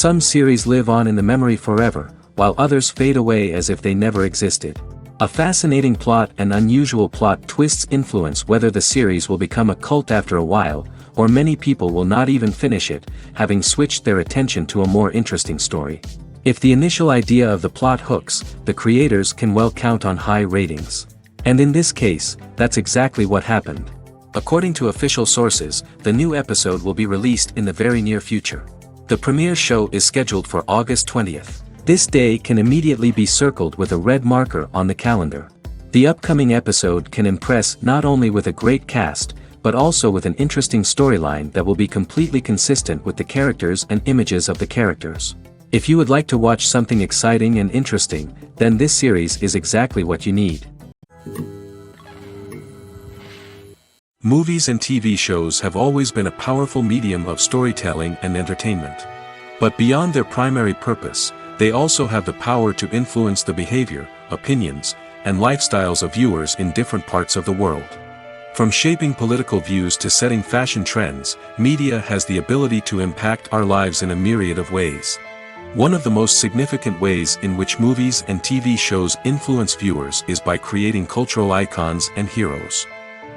Some series live on in the memory forever, while others fade away as if they never existed. A fascinating plot and unusual plot twists influence whether the series will become a cult after a while, or many people will not even finish it, having switched their attention to a more interesting story. If the initial idea of the plot hooks, the creators can well count on high ratings. And in this case, that's exactly what happened. According to official sources, the new episode will be released in the very near future. The premiere show is scheduled for August 20th. This day can immediately be circled with a red marker on the calendar. The upcoming episode can impress not only with a great cast, but also with an interesting storyline that will be completely consistent with the characters and images of the characters. If you would like to watch something exciting and interesting, then this series is exactly what you need. Movies and TV shows have always been a powerful medium of storytelling and entertainment. But beyond their primary purpose, they also have the power to influence the behavior, opinions, and lifestyles of viewers in different parts of the world. From shaping political views to setting fashion trends, media has the ability to impact our lives in a myriad of ways. One of the most significant ways in which movies and TV shows influence viewers is by creating cultural icons and heroes.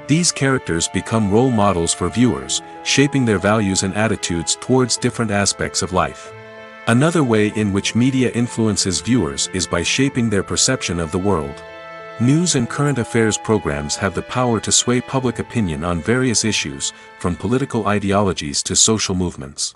These characters become role models for viewers, shaping their values and attitudes towards different aspects of life. Another way in which media influences viewers is by shaping their perception of the world. News and current affairs programs have the power to sway public opinion on various issues, from political ideologies to social movements.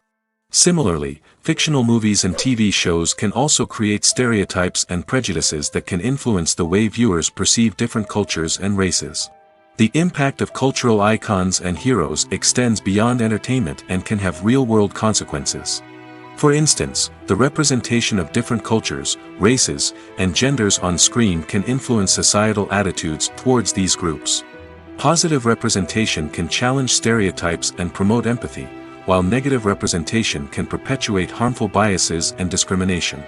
Similarly, fictional movies and TV shows can also create stereotypes and prejudices that can influence the way viewers perceive different cultures and races. The impact of cultural icons and heroes extends beyond entertainment and can have real-world consequences. For instance, the representation of different cultures, races, and genders on screen can influence societal attitudes towards these groups. Positive representation can challenge stereotypes and promote empathy, while negative representation can perpetuate harmful biases and discrimination.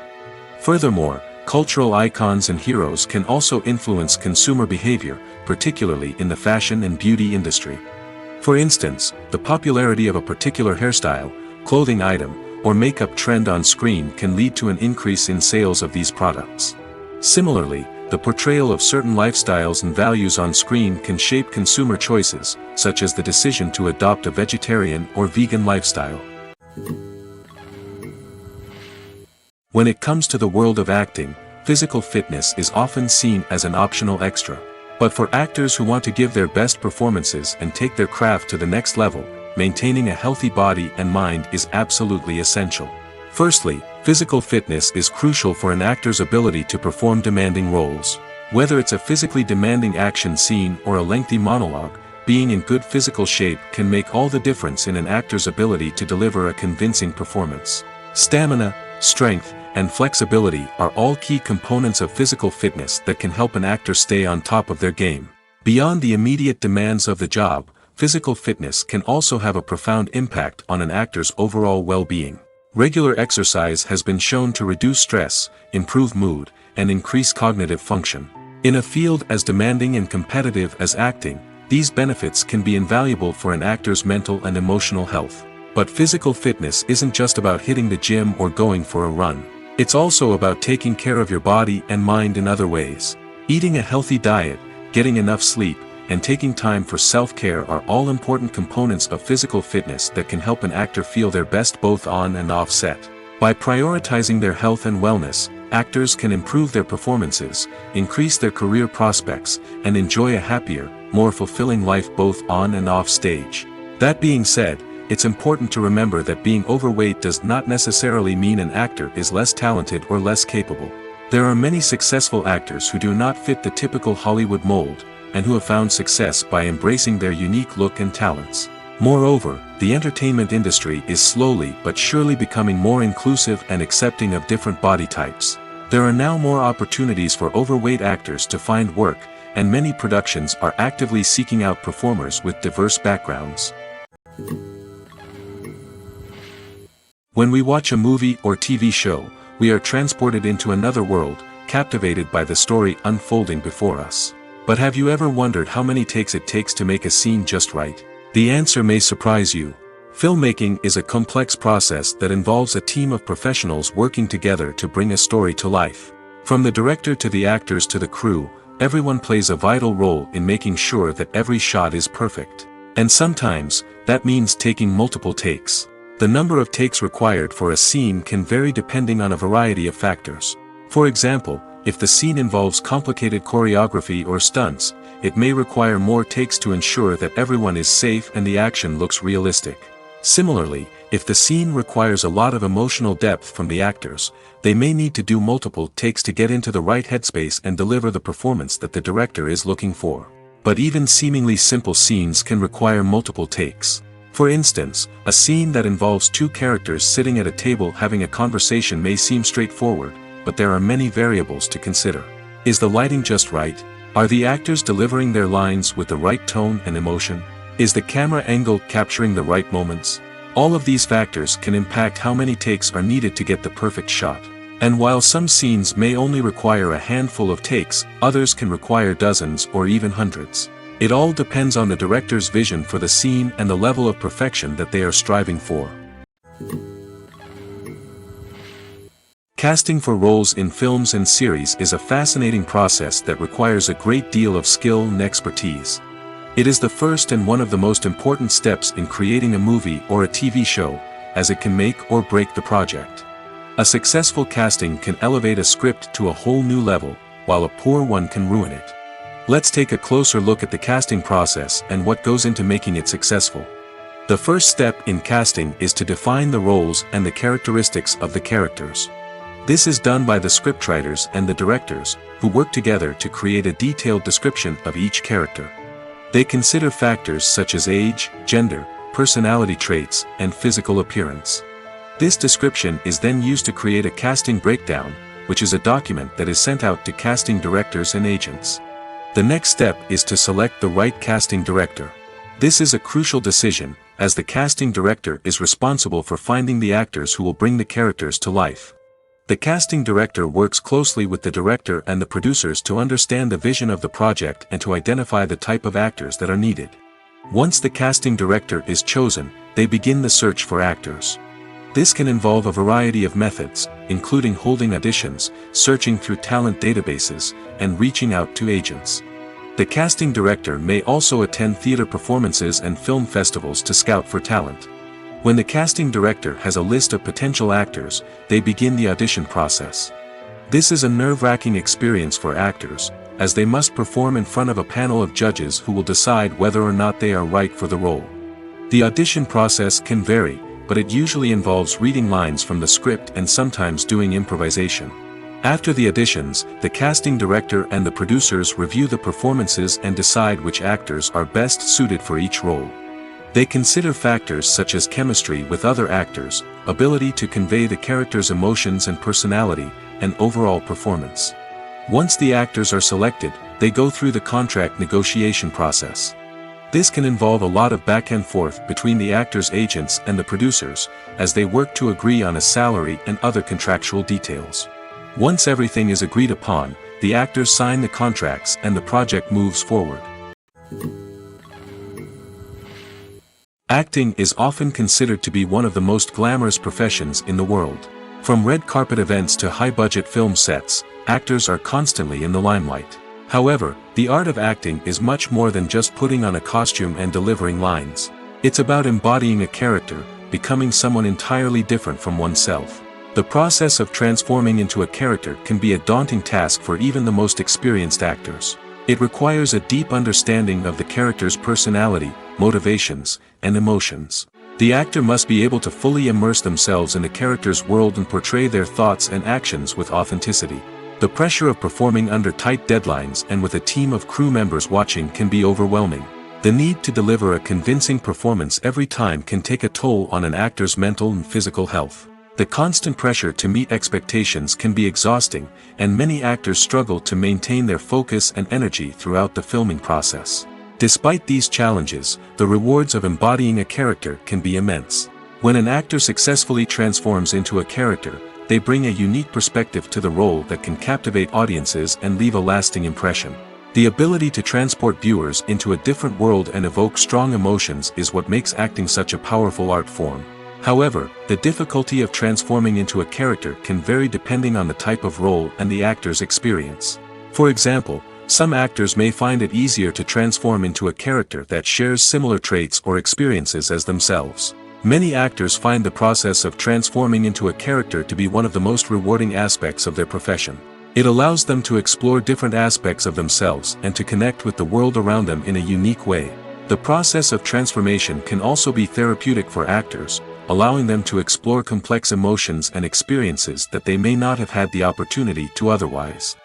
Furthermore, cultural icons and heroes can also influence consumer behavior, particularly in the fashion and beauty industry. For instance, the popularity of a particular hairstyle, clothing item, or makeup trend on screen can lead to an increase in sales of these products. Similarly, the portrayal of certain lifestyles and values on screen can shape consumer choices, such as the decision to adopt a vegetarian or vegan lifestyle. When it comes to the world of acting, physical fitness is often seen as an optional extra. But for actors who want to give their best performances and take their craft to the next level, maintaining a healthy body and mind is absolutely essential. Firstly, physical fitness is crucial for an actor's ability to perform demanding roles. Whether it's a physically demanding action scene or a lengthy monologue, being in good physical shape can make all the difference in an actor's ability to deliver a convincing performance. Stamina, strength, and flexibility are all key components of physical fitness that can help an actor stay on top of their game. Beyond the immediate demands of the job, physical fitness can also have a profound impact on an actor's overall well-being. Regular exercise has been shown to reduce stress, improve mood, and increase cognitive function. In a field as demanding and competitive as acting, these benefits can be invaluable for an actor's mental and emotional health. But physical fitness isn't just about hitting the gym or going for a run. It's also about taking care of your body and mind in other ways. Eating a healthy diet, getting enough sleep, and taking time for self-care are all important components of physical fitness that can help an actor feel their best both on and off set. By prioritizing their health and wellness, actors can improve their performances, increase their career prospects, and enjoy a happier, more fulfilling life both on and off stage. That being said, it's important to remember that being overweight does not necessarily mean an actor is less talented or less capable. There are many successful actors who do not fit the typical Hollywood mold, and who have found success by embracing their unique look and talents. Moreover, the entertainment industry is slowly but surely becoming more inclusive and accepting of different body types. There are now more opportunities for overweight actors to find work, and many productions are actively seeking out performers with diverse backgrounds. When we watch a movie or TV show, we are transported into another world, captivated by the story unfolding before us. But have you ever wondered how many takes it takes to make a scene just right? The answer may surprise you. Filmmaking is a complex process that involves a team of professionals working together to bring a story to life. From the director to the actors to the crew, everyone plays a vital role in making sure that every shot is perfect. And sometimes, that means taking multiple takes. The number of takes required for a scene can vary depending on a variety of factors. For example, if the scene involves complicated choreography or stunts, it may require more takes to ensure that everyone is safe and the action looks realistic. Similarly, if the scene requires a lot of emotional depth from the actors, they may need to do multiple takes to get into the right headspace and deliver the performance that the director is looking for. But even seemingly simple scenes can require multiple takes. For instance, a scene that involves two characters sitting at a table having a conversation may seem straightforward, but there are many variables to consider. Is the lighting just right? Are the actors delivering their lines with the right tone and emotion? Is the camera angle capturing the right moments? All of these factors can impact how many takes are needed to get the perfect shot. And while some scenes may only require a handful of takes, others can require dozens or even hundreds. It all depends on the director's vision for the scene and the level of perfection that they are striving for. Casting for roles in films and series is a fascinating process that requires a great deal of skill and expertise. It is the first and one of the most important steps in creating a movie or a TV show, as it can make or break the project. A successful casting can elevate a script to a whole new level, while a poor one can ruin it. Let's take a closer look at the casting process and what goes into making it successful. The first step in casting is to define the roles and the characteristics of the characters. This is done by the scriptwriters and the directors, who work together to create a detailed description of each character. They consider factors such as age, gender, personality traits, and physical appearance. This description is then used to create a casting breakdown, which is a document that is sent out to casting directors and agents. The next step is to select the right casting director. This is a crucial decision, as the casting director is responsible for finding the actors who will bring the characters to life. The casting director works closely with the director and the producers to understand the vision of the project and to identify the type of actors that are needed. Once the casting director is chosen, they begin the search for actors. This can involve a variety of methods, including holding auditions, searching through talent databases, and reaching out to agents. The casting director may also attend theater performances and film festivals to scout for talent. When the casting director has a list of potential actors, they begin the audition process. This is a nerve-wracking experience for actors, as they must perform in front of a panel of judges who will decide whether or not they are right for the role. The audition process can vary, but it usually involves reading lines from the script and sometimes doing improvisation. After the auditions, the casting director and the producers review the performances and decide which actors are best suited for each role. They consider factors such as chemistry with other actors, ability to convey the character's emotions and personality, and overall performance. Once the actors are selected, they go through the contract negotiation process. This can involve a lot of back and forth between the actors' agents and the producers, as they work to agree on a salary and other contractual details. Once everything is agreed upon, the actors sign the contracts and the project moves forward. Acting is often considered to be one of the most glamorous professions in the world. From red carpet events to high-budget film sets, actors are constantly in the limelight. However, the art of acting is much more than just putting on a costume and delivering lines. It's about embodying a character, becoming someone entirely different from oneself. The process of transforming into a character can be a daunting task for even the most experienced actors. It requires a deep understanding of the character's personality, motivations, and emotions. The actor must be able to fully immerse themselves in the character's world and portray their thoughts and actions with authenticity. The pressure of performing under tight deadlines and with a team of crew members watching can be overwhelming. The need to deliver a convincing performance every time can take a toll on an actor's mental and physical health. The constant pressure to meet expectations can be exhausting, and many actors struggle to maintain their focus and energy throughout the filming process. Despite these challenges, the rewards of embodying a character can be immense. When an actor successfully transforms into a character, they bring a unique perspective to the role that can captivate audiences and leave a lasting impression. The ability to transport viewers into a different world and evoke strong emotions is what makes acting such a powerful art form. However, the difficulty of transforming into a character can vary depending on the type of role and the actor's experience. For example, some actors may find it easier to transform into a character that shares similar traits or experiences as themselves. Many actors find the process of transforming into a character to be one of the most rewarding aspects of their profession. It allows them to explore different aspects of themselves and to connect with the world around them in a unique way. The process of transformation can also be therapeutic for actors, allowing them to explore complex emotions and experiences that they may not have had the opportunity to otherwise.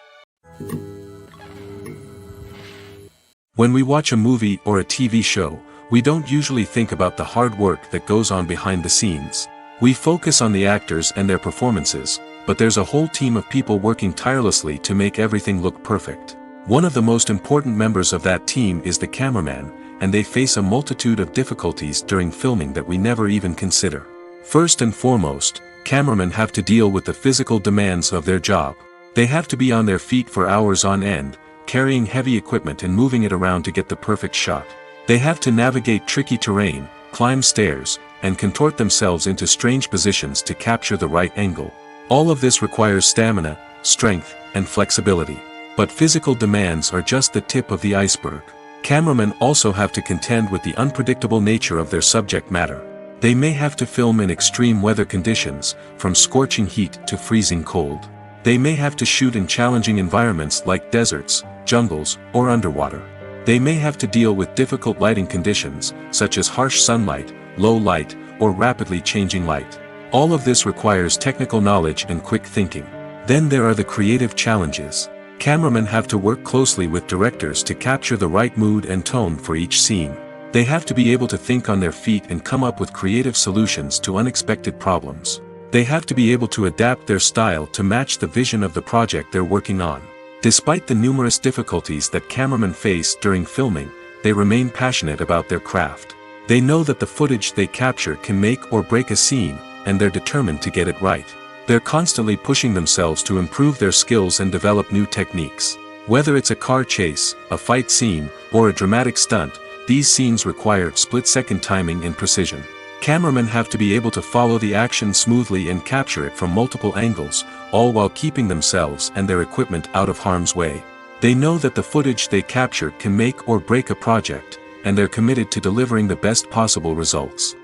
When we watch a movie or a TV show, we don't usually think about the hard work that goes on behind the scenes. We focus on the actors and their performances, but there's a whole team of people working tirelessly to make everything look perfect. One of the most important members of that team is the cameraman, and they face a multitude of difficulties during filming that we never even consider. First and foremost, cameramen have to deal with the physical demands of their job. They have to be on their feet for hours on end, carrying heavy equipment and moving it around to get the perfect shot. They have to navigate tricky terrain, climb stairs, and contort themselves into strange positions to capture the right angle. All of this requires stamina, strength, and flexibility. But physical demands are just the tip of the iceberg. Cameramen also have to contend with the unpredictable nature of their subject matter. They may have to film in extreme weather conditions, from scorching heat to freezing cold. They may have to shoot in challenging environments like deserts, jungles, or underwater. They may have to deal with difficult lighting conditions, such as harsh sunlight, low light, or rapidly changing light. All of this requires technical knowledge and quick thinking. Then there are the creative challenges. Cameramen have to work closely with directors to capture the right mood and tone for each scene. They have to be able to think on their feet and come up with creative solutions to unexpected problems. They have to be able to adapt their style to match the vision of the project they're working on. Despite the numerous difficulties that cameramen face during filming, they remain passionate about their craft. They know that the footage they capture can make or break a scene, and they're determined to get it right. They're constantly pushing themselves to improve their skills and develop new techniques. Whether it's a car chase, a fight scene, or a dramatic stunt, these scenes require split-second timing and precision. Cameramen have to be able to follow the action smoothly and capture it from multiple angles, all while keeping themselves and their equipment out of harm's way. They know that the footage they capture can make or break a project, and they're committed to delivering the best possible results.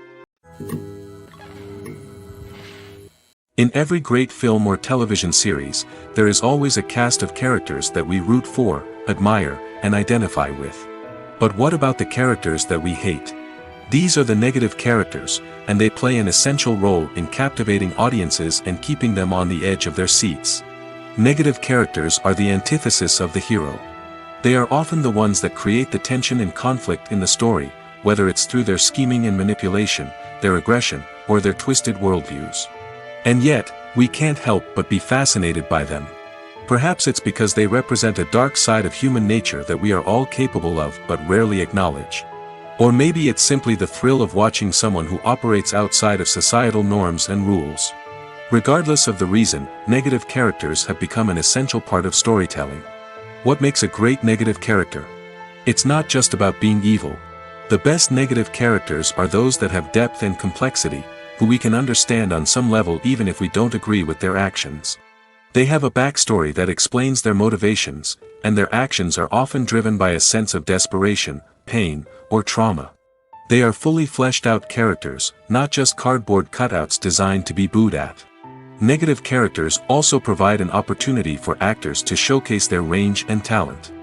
In every great film or television series, there is always a cast of characters that we root for, admire, and identify with. But what about the characters that we hate? These are the negative characters, and they play an essential role in captivating audiences and keeping them on the edge of their seats. Negative characters are the antithesis of the hero. They are often the ones that create the tension and conflict in the story, whether it's through their scheming and manipulation, their aggression, or their twisted worldviews. And yet, we can't help but be fascinated by them. Perhaps it's because they represent a dark side of human nature that we are all capable of but rarely acknowledge. Or maybe it's simply the thrill of watching someone who operates outside of societal norms and rules. Regardless of the reason, negative characters have become an essential part of storytelling. What makes a great negative character? It's not just about being evil. The best negative characters are those that have depth and complexity, who we can understand on some level even if we don't agree with their actions. They have a backstory that explains their motivations, and their actions are often driven by a sense of desperation, pain, or trauma. They are fully fleshed out characters, not just cardboard cutouts designed to be booed at. Negative characters also provide an opportunity for actors to showcase their range and talent.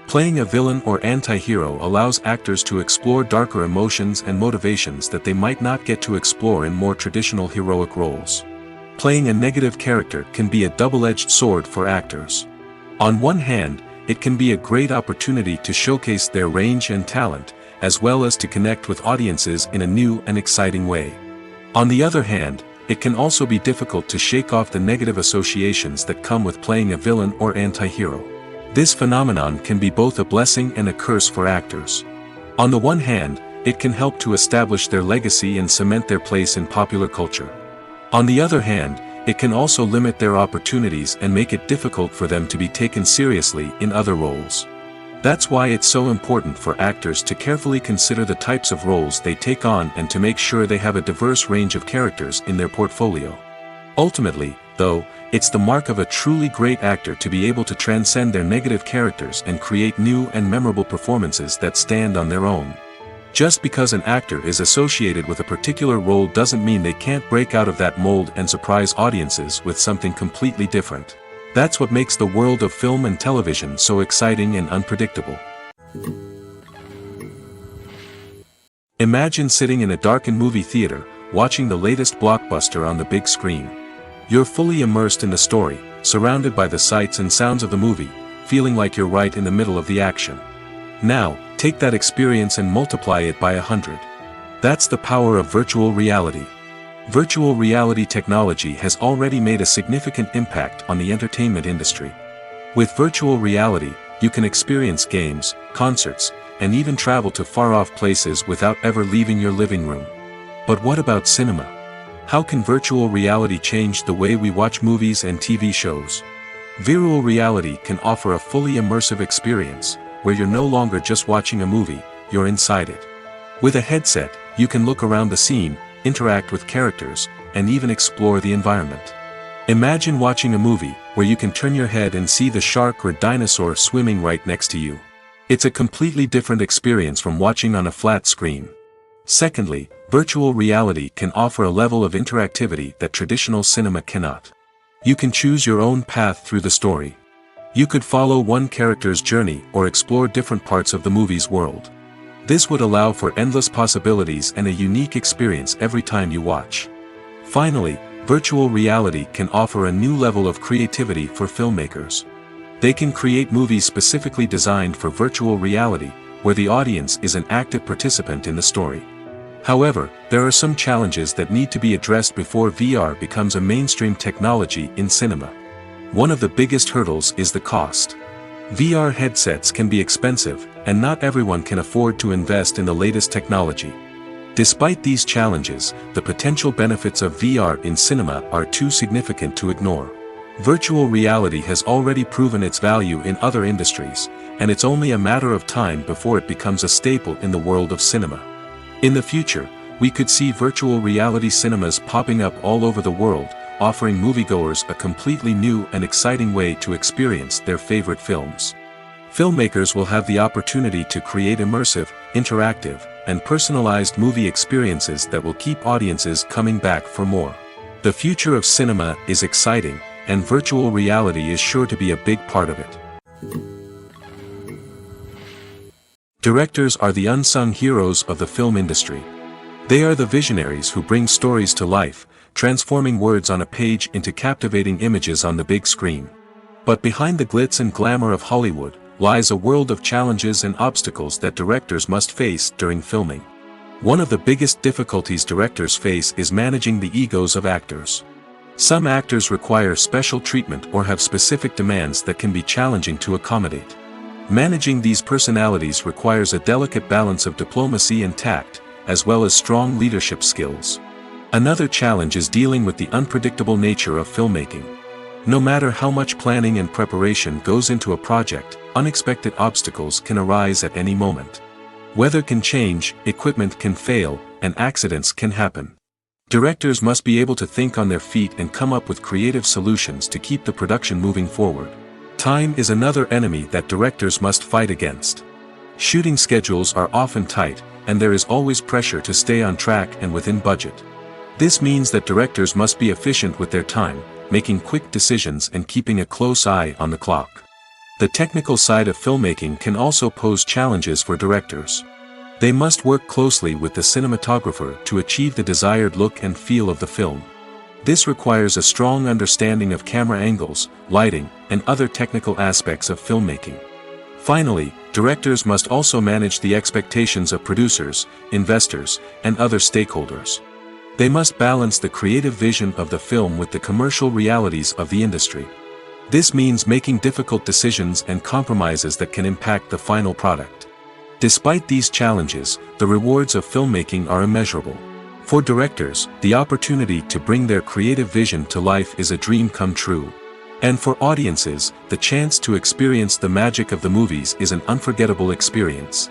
Playing a villain or anti-hero allows actors to explore darker emotions and motivations that they might not get to explore in more traditional heroic roles. Playing a negative character can be a double-edged sword for actors. On one hand, it can be a great opportunity to showcase their range and talent, as well as to connect with audiences in a new and exciting way. On the other hand, it can also be difficult to shake off the negative associations that come with playing a villain or anti-hero. This phenomenon can be both a blessing and a curse for actors. On the one hand, it can help to establish their legacy and cement their place in popular culture. On the other hand, it can also limit their opportunities and make it difficult for them to be taken seriously in other roles. That's why it's so important for actors to carefully consider the types of roles they take on and to make sure they have a diverse range of characters in their portfolio. Ultimately, though, it's the mark of a truly great actor to be able to transcend their negative characters and create new and memorable performances that stand on their own. Just because an actor is associated with a particular role doesn't mean they can't break out of that mold and surprise audiences with something completely different. That's what makes the world of film and television so exciting and unpredictable. Imagine sitting in a darkened movie theater, watching the latest blockbuster on the big screen. You're fully immersed in the story, surrounded by the sights and sounds of the movie, feeling like you're right in the middle of the action. Now, take that experience and multiply it by 100. That's the power of virtual reality. Virtual reality technology has already made a significant impact on the entertainment industry. With virtual reality, you can experience games, concerts, and even travel to far-off places without ever leaving your living room. But what about cinema? How can virtual reality change the way we watch movies and TV shows? Virtual reality can offer a fully immersive experience, where you're no longer just watching a movie, you're inside it. With a headset, you can look around the scene, interact with characters, and even explore the environment. Imagine watching a movie where you can turn your head and see the shark or dinosaur swimming right next to you. It's a completely different experience from watching on a flat screen. Secondly, virtual reality can offer a level of interactivity that traditional cinema cannot. You can choose your own path through the story. You could follow one character's journey or explore different parts of the movie's world. This would allow for endless possibilities and a unique experience every time you watch. Finally, virtual reality can offer a new level of creativity for filmmakers. They can create movies specifically designed for virtual reality, where the audience is an active participant in the story. However, there are some challenges that need to be addressed before VR becomes a mainstream technology in cinema. One of the biggest hurdles is the cost. VR headsets can be expensive, and not everyone can afford to invest in the latest technology. Despite these challenges, the potential benefits of VR in cinema are too significant to ignore. Virtual reality has already proven its value in other industries, and it's only a matter of time before it becomes a staple in the world of cinema. In the future, we could see virtual reality cinemas popping up all over the world, offering moviegoers a completely new and exciting way to experience their favorite films. Filmmakers will have the opportunity to create immersive, interactive, and personalized movie experiences that will keep audiences coming back for more. The future of cinema is exciting, and virtual reality is sure to be a big part of it. Directors are the unsung heroes of the film industry. They are the visionaries who bring stories to life, transforming words on a page into captivating images on the big screen. But behind the glitz and glamour of Hollywood, lies a world of challenges and obstacles that directors must face during filming. One of the biggest difficulties directors face is managing the egos of actors. Some actors require special treatment or have specific demands that can be challenging to accommodate. Managing these personalities requires a delicate balance of diplomacy and tact, as well as strong leadership skills. Another challenge is dealing with the unpredictable nature of filmmaking. No matter how much planning and preparation goes into a project, unexpected obstacles can arise at any moment. Weather can change, equipment can fail, and accidents can happen. Directors must be able to think on their feet and come up with creative solutions to keep the production moving forward. Time is another enemy that directors must fight against. Shooting schedules are often tight, and there is always pressure to stay on track and within budget. This means that directors must be efficient with their time, making quick decisions and keeping a close eye on the clock. The technical side of filmmaking can also pose challenges for directors. They must work closely with the cinematographer to achieve the desired look and feel of the film. This requires a strong understanding of camera angles, lighting, and other technical aspects of filmmaking. Finally, directors must also manage the expectations of producers, investors, and other stakeholders. They must balance the creative vision of the film with the commercial realities of the industry. This means making difficult decisions and compromises that can impact the final product. Despite these challenges, the rewards of filmmaking are immeasurable. For directors, the opportunity to bring their creative vision to life is a dream come true. And for audiences, the chance to experience the magic of the movies is an unforgettable experience.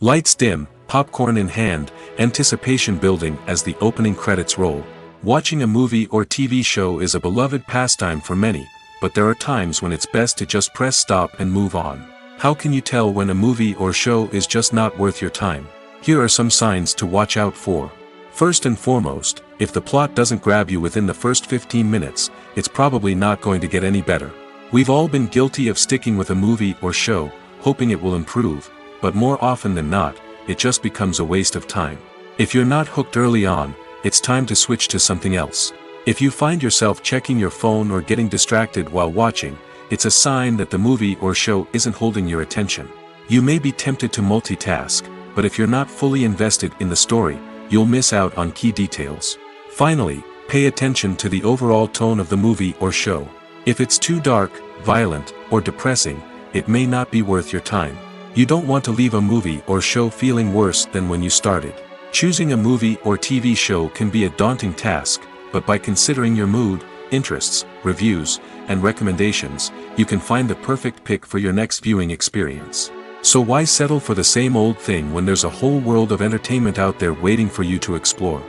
Lights dim, popcorn in hand, anticipation building as the opening credits roll. Watching a movie or TV show is a beloved pastime for many, but there are times when it's best to just press stop and move on. How can you tell when a movie or show is just not worth your time? Here are some signs to watch out for. First and foremost, if the plot doesn't grab you within the first 15 minutes, it's probably not going to get any better. We've all been guilty of sticking with a movie or show, hoping it will improve, but more often than not, it just becomes a waste of time. If you're not hooked early on, it's time to switch to something else. If you find yourself checking your phone or getting distracted while watching, it's a sign that the movie or show isn't holding your attention. You may be tempted to multitask, but if you're not fully invested in the story, you'll miss out on key details. Finally, pay attention to the overall tone of the movie or show. If it's too dark, violent, or depressing, it may not be worth your time. You don't want to leave a movie or show feeling worse than when you started. Choosing a movie or TV show can be a daunting task, but by considering your mood, interests, reviews, and recommendations, you can find the perfect pick for your next viewing experience. So why settle for the same old thing when there's a whole world of entertainment out there waiting for you to explore?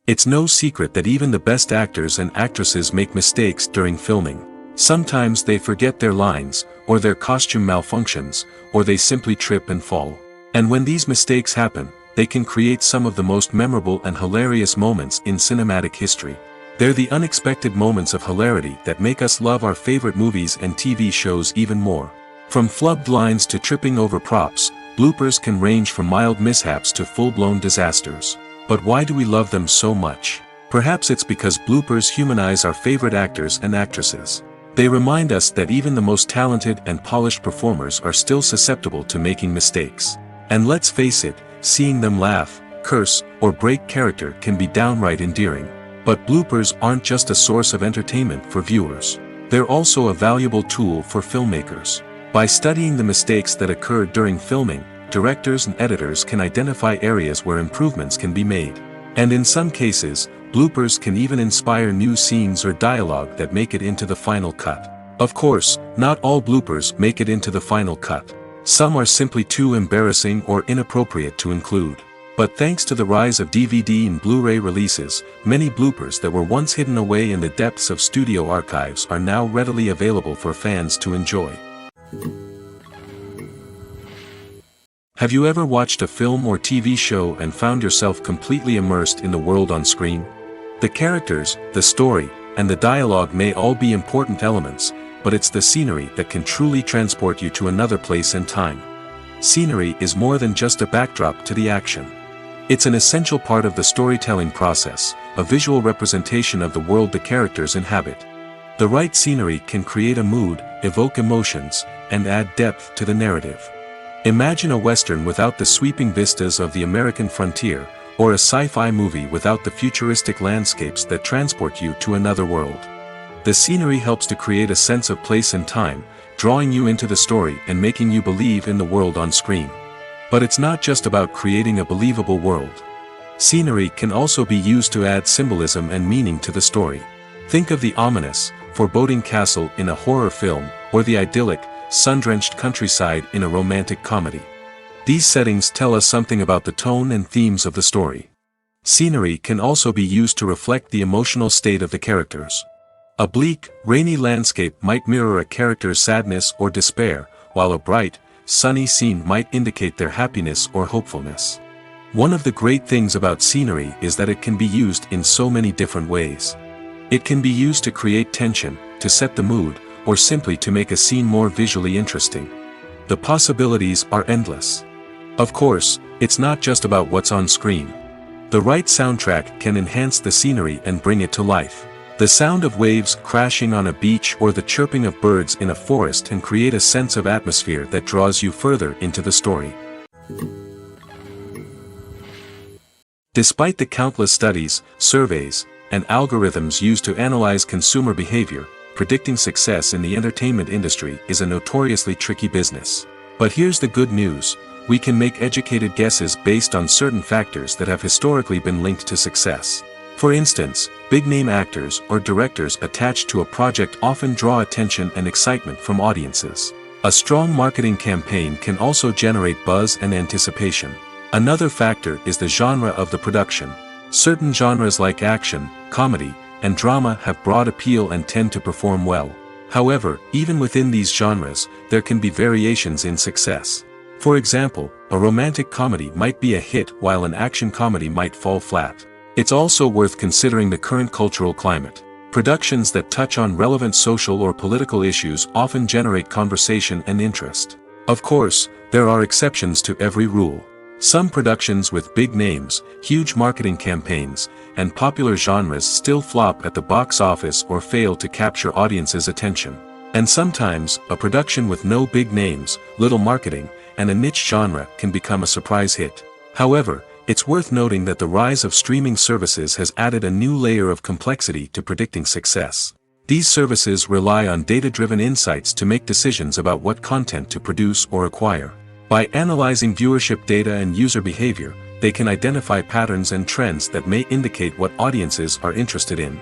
It's no secret that even the best actors and actresses make mistakes during filming. Sometimes they forget their lines, or their costume malfunctions, or they simply trip and fall. And when these mistakes happen, they can create some of the most memorable and hilarious moments in cinematic history. They're the unexpected moments of hilarity that make us love our favorite movies and TV shows even more. From flubbed lines to tripping over props, bloopers can range from mild mishaps to full-blown disasters. But why do we love them so much? Perhaps it's because bloopers humanize our favorite actors and actresses. They remind us that even the most talented and polished performers are still susceptible to making mistakes. And let's face it, seeing them laugh, curse, or break character can be downright endearing. But bloopers aren't just a source of entertainment for viewers. They're also a valuable tool for filmmakers. By studying the mistakes that occurred during filming, directors and editors can identify areas where improvements can be made. And in some cases, bloopers can even inspire new scenes or dialogue that make it into the final cut. Of course, not all bloopers make it into the final cut. Some are simply too embarrassing or inappropriate to include. But thanks to the rise of DVD and Blu-ray releases, many bloopers that were once hidden away in the depths of studio archives are now readily available for fans to enjoy. Have you ever watched a film or TV show and found yourself completely immersed in the world on screen? The characters, the story, and the dialogue may all be important elements, but it's the scenery that can truly transport you to another place and time. Scenery is more than just a backdrop to the action. It's an essential part of the storytelling process, a visual representation of the world the characters inhabit. The right scenery can create a mood, evoke emotions, and add depth to the narrative. Imagine a Western without the sweeping vistas of the American frontier, or a sci-fi movie without the futuristic landscapes that transport you to another world. The scenery helps to create a sense of place and time, drawing you into the story and making you believe in the world on screen. But it's not just about creating a believable world. Scenery can also be used to add symbolism and meaning to the story. Think of the ominous, foreboding castle in a horror film, or the idyllic, sun-drenched countryside in a romantic comedy. These settings tell us something about the tone and themes of the story. Scenery can also be used to reflect the emotional state of the characters. A bleak, rainy landscape might mirror a character's sadness or despair, while a bright, sunny scene might indicate their happiness or hopefulness. One of the great things about scenery is that it can be used in so many different ways. It can be used to create tension, to set the mood, or simply to make a scene more visually interesting. The possibilities are endless. Of course, it's not just about what's on screen. The right soundtrack can enhance the scenery and bring it to life. The sound of waves crashing on a beach or the chirping of birds in a forest can create a sense of atmosphere that draws you further into the story. Despite the countless studies, surveys, and algorithms used to analyze consumer behavior, predicting success in the entertainment industry is a notoriously tricky business. But here's the good news: we can make educated guesses based on certain factors that have historically been linked to success. For instance, big-name actors or directors attached to a project often draw attention and excitement from audiences. A strong marketing campaign can also generate buzz and anticipation. Another factor is the genre of the production. Certain genres like action, comedy, and drama have broad appeal and tend to perform well. However, even within these genres, there can be variations in success. For example, a romantic comedy might be a hit while an action comedy might fall flat. It's also worth considering the current cultural climate. Productions that touch on relevant social or political issues often generate conversation and interest. Of course, there are exceptions to every rule. Some productions with big names, huge marketing campaigns, and popular genres still flop at the box office or fail to capture audiences' attention. And sometimes, a production with no big names, little marketing, and a niche genre can become a surprise hit. However, it's worth noting that the rise of streaming services has added a new layer of complexity to predicting success. These services rely on data-driven insights to make decisions about what content to produce or acquire. By analyzing viewership data and user behavior, they can identify patterns and trends that may indicate what audiences are interested in.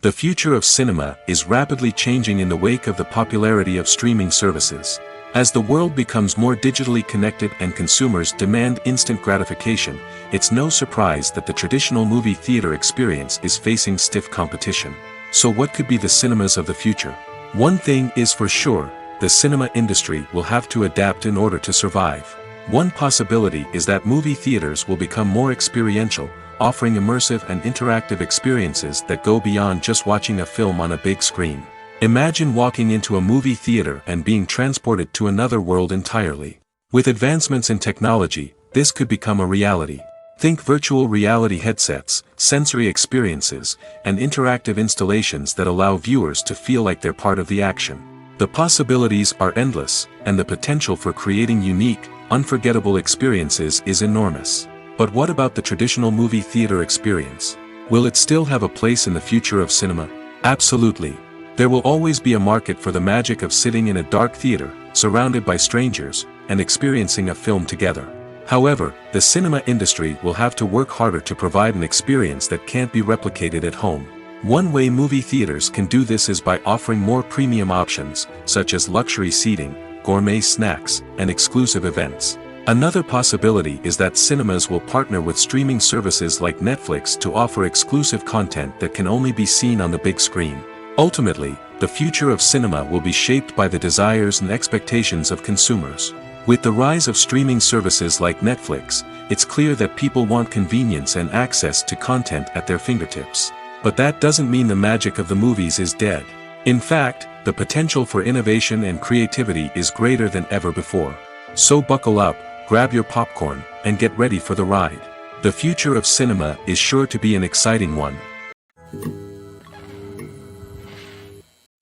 The future of cinema is rapidly changing in the wake of the popularity of streaming services. As the world becomes more digitally connected and consumers demand instant gratification, it's no surprise that the traditional movie theater experience is facing stiff competition. So what could be the cinemas of the future? One thing is for sure: the cinema industry will have to adapt in order to survive. One possibility is that movie theaters will become more experiential, offering immersive and interactive experiences that go beyond just watching a film on a big screen. Imagine walking into a movie theater and being transported to another world entirely. With advancements in technology, this could become a reality. Think virtual reality headsets, sensory experiences, and interactive installations that allow viewers to feel like they're part of the action. The possibilities are endless, and the potential for creating unique, unforgettable experiences is enormous. But what about the traditional movie theater experience? Will it still have a place in the future of cinema? Absolutely. There will always be a market for the magic of sitting in a dark theater, surrounded by strangers, and experiencing a film together. However, the cinema industry will have to work harder to provide an experience that can't be replicated at home. One way movie theaters can do this is by offering more premium options, such as luxury seating, gourmet snacks, and exclusive events. Another possibility is that cinemas will partner with streaming services like Netflix to offer exclusive content that can only be seen on the big screen. Ultimately, the future of cinema will be shaped by the desires and expectations of consumers. With the rise of streaming services like Netflix, it's clear that people want convenience and access to content at their fingertips. But that doesn't mean the magic of the movies is dead. In fact, the potential for innovation and creativity is greater than ever before. So buckle up, grab your popcorn, and get ready for the ride. The future of cinema is sure to be an exciting one.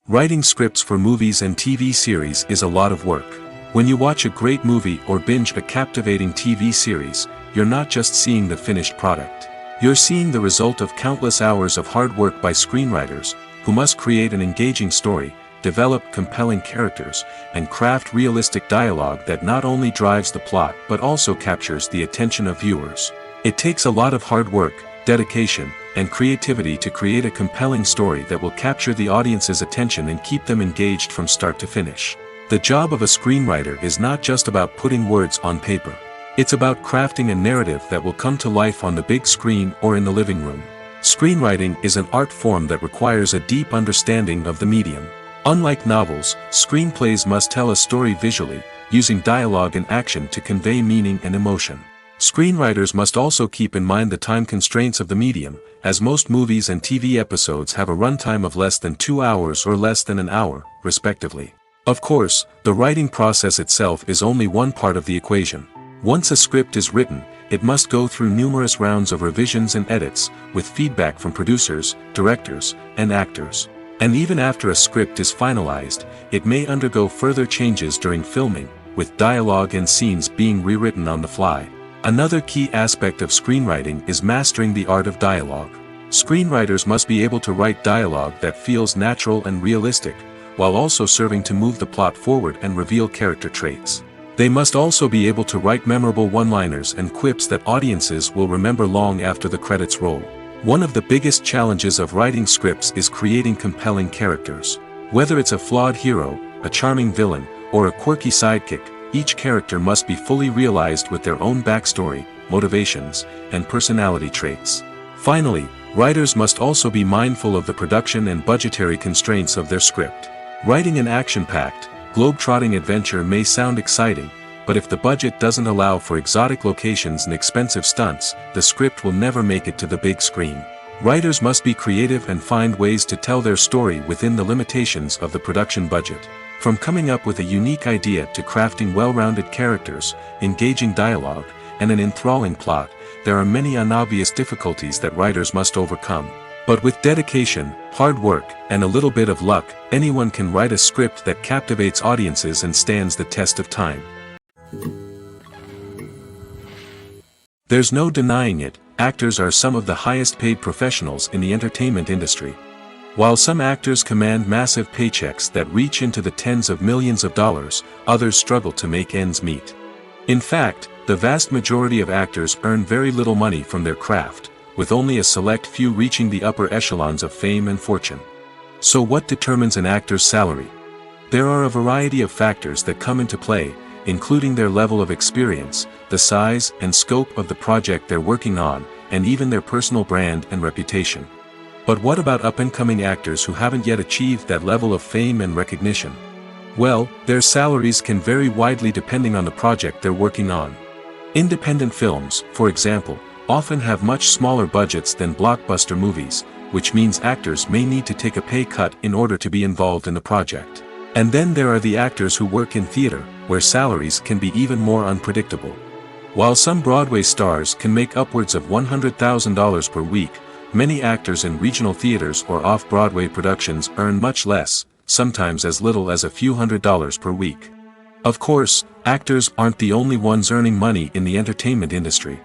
Writing scripts for movies and TV series is a lot of work. When you watch a great movie or binge a captivating TV series, you're not just seeing the finished product. You're seeing the result of countless hours of hard work by screenwriters, who must create an engaging story, develop compelling characters, and craft realistic dialogue that not only drives the plot but also captures the attention of viewers. It takes a lot of hard work, dedication, and creativity to create a compelling story that will capture the audience's attention and keep them engaged from start to finish. The job of a screenwriter is not just about putting words on paper. It's about crafting a narrative that will come to life on the big screen or in the living room. Screenwriting is an art form that requires a deep understanding of the medium. Unlike novels, screenplays must tell a story visually, using dialogue and action to convey meaning and emotion. Screenwriters must also keep in mind the time constraints of the medium, as most movies and TV episodes have a runtime of less than 2 hours or less than an hour, respectively. Of course, the writing process itself is only one part of the equation. Once a script is written, it must go through numerous rounds of revisions and edits, with feedback from producers, directors, and actors. And even after a script is finalized, it may undergo further changes during filming, with dialogue and scenes being rewritten on the fly. Another key aspect of screenwriting is mastering the art of dialogue. Screenwriters must be able to write dialogue that feels natural and realistic, while also serving to move the plot forward and reveal character traits. They must also be able to write memorable one-liners and quips that audiences will remember long after the credits roll. One of the biggest challenges of writing scripts is creating compelling characters. Whether it's a flawed hero, a charming villain, or a quirky sidekick, each character must be fully realized with their own backstory, motivations, and personality traits. Finally, writers must also be mindful of the production and budgetary constraints of their script. Writing an action-packed, globe-trotting adventure may sound exciting, but if the budget doesn't allow for exotic locations and expensive stunts, the script will never make it to the big screen. Writers must be creative and find ways to tell their story within the limitations of the production budget. From coming up with a unique idea to crafting well-rounded characters, engaging dialogue, and an enthralling plot, there are many unobvious difficulties that writers must overcome. But with dedication, hard work, and a little bit of luck, anyone can write a script that captivates audiences and stands the test of time. There's no denying it, actors are some of the highest-paid professionals in the entertainment industry. While some actors command massive paychecks that reach into the tens of millions of dollars, others struggle to make ends meet. In fact, the vast majority of actors earn very little money from their craft, with only a select few reaching the upper echelons of fame and fortune. So what determines an actor's salary? There are a variety of factors that come into play, including their level of experience, the size and scope of the project they're working on, and even their personal brand and reputation. But what about up-and-coming actors who haven't yet achieved that level of fame and recognition? Well, their salaries can vary widely depending on the project they're working on. Independent films, for example, often have much smaller budgets than blockbuster movies, which means actors may need to take a pay cut in order to be involved in the project. And then there are the actors who work in theater, where salaries can be even more unpredictable. While some Broadway stars can make upwards of $100,000 per week, many actors in regional theaters or off-Broadway productions earn much less, sometimes as little as a few $100s per week. Of course, actors aren't the only ones earning money in the entertainment industry.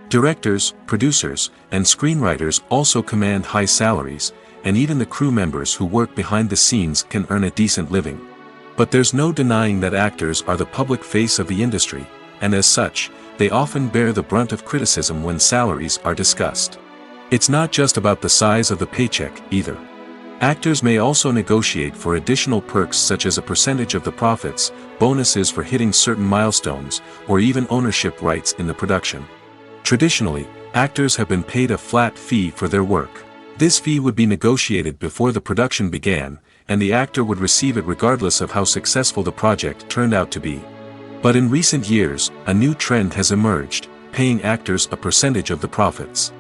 Directors, producers, and screenwriters also command high salaries, and even the crew members who work behind the scenes can earn a decent living. But there's no denying that actors are the public face of the industry, and as such, they often bear the brunt of criticism when salaries are discussed. It's not just about the size of the paycheck, either. Actors may also negotiate for additional perks such as a percentage of the profits, bonuses for hitting certain milestones, or even ownership rights in the production. Traditionally, actors have been paid a flat fee for their work. This fee would be negotiated before the production began, and the actor would receive it regardless of how successful the project turned out to be. But in recent years, a new trend has emerged, paying actors a percentage of the profits.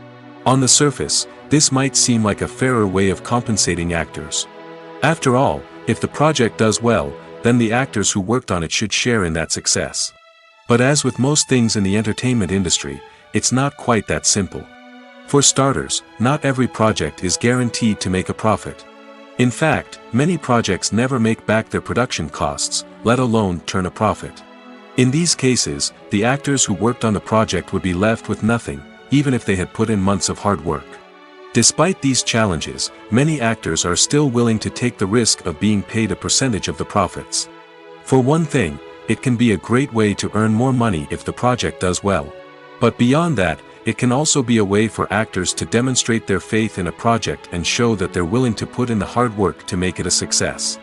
On the surface, this might seem like a fairer way of compensating actors. After all, if the project does well, then the actors who worked on it should share in that success. But as with most things in the entertainment industry, it's not quite that simple. For starters, not every project is guaranteed to make a profit. In fact, many projects never make back their production costs, let alone turn a profit. In these cases, the actors who worked on the project would be left with nothing, even if they had put in months of hard work. Despite these challenges, many actors are still willing to take the risk of being paid a percentage of the profits. For one thing, it can be a great way to earn more money if the project does well. But beyond that, it can also be a way for actors to demonstrate their faith in a project and show that they're willing to put in the hard work to make it a success.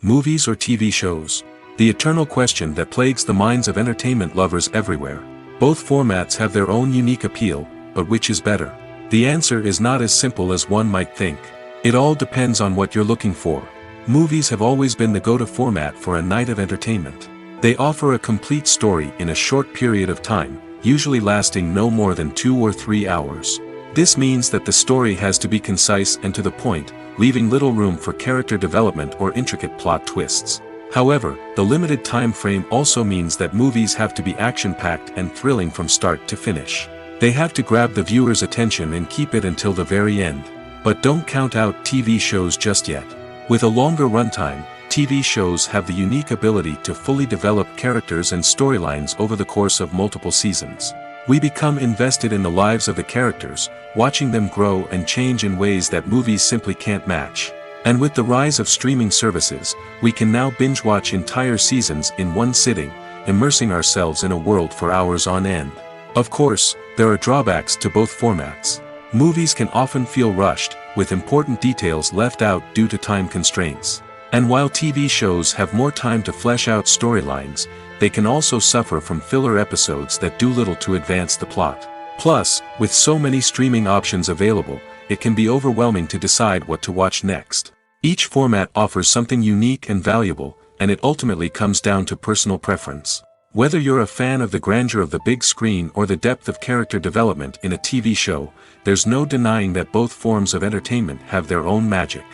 Movies or TV shows? The eternal question that plagues the minds of entertainment lovers everywhere. Both formats have their own unique appeal, but which is better? The answer is not as simple as one might think. It all depends on what you're looking for. Movies have always been the go-to format for a night of entertainment. They offer a complete story in a short period of time, usually lasting no more than 2 or 3 hours. This means that the story has to be concise and to the point, leaving little room for character development or intricate plot twists. However, the limited time frame also means that movies have to be action-packed and thrilling from start to finish. They have to grab the viewer's attention and keep it until the very end. But don't count out TV shows just yet. With a longer runtime, TV shows have the unique ability to fully develop characters and storylines over the course of multiple seasons. We become invested in the lives of the characters, watching them grow and change in ways that movies simply can't match. And with the rise of streaming services, we can now binge-watch entire seasons in one sitting, immersing ourselves in a world for hours on end. Of course, there are drawbacks to both formats. Movies can often feel rushed, with important details left out due to time constraints. And while TV shows have more time to flesh out storylines, they can also suffer from filler episodes that do little to advance the plot. Plus, with so many streaming options available, it can be overwhelming to decide what to watch next. Each format offers something unique and valuable, and it ultimately comes down to personal preference. Whether you're a fan of the grandeur of the big screen or the depth of character development in a TV show, there's no denying that both forms of entertainment have their own magic.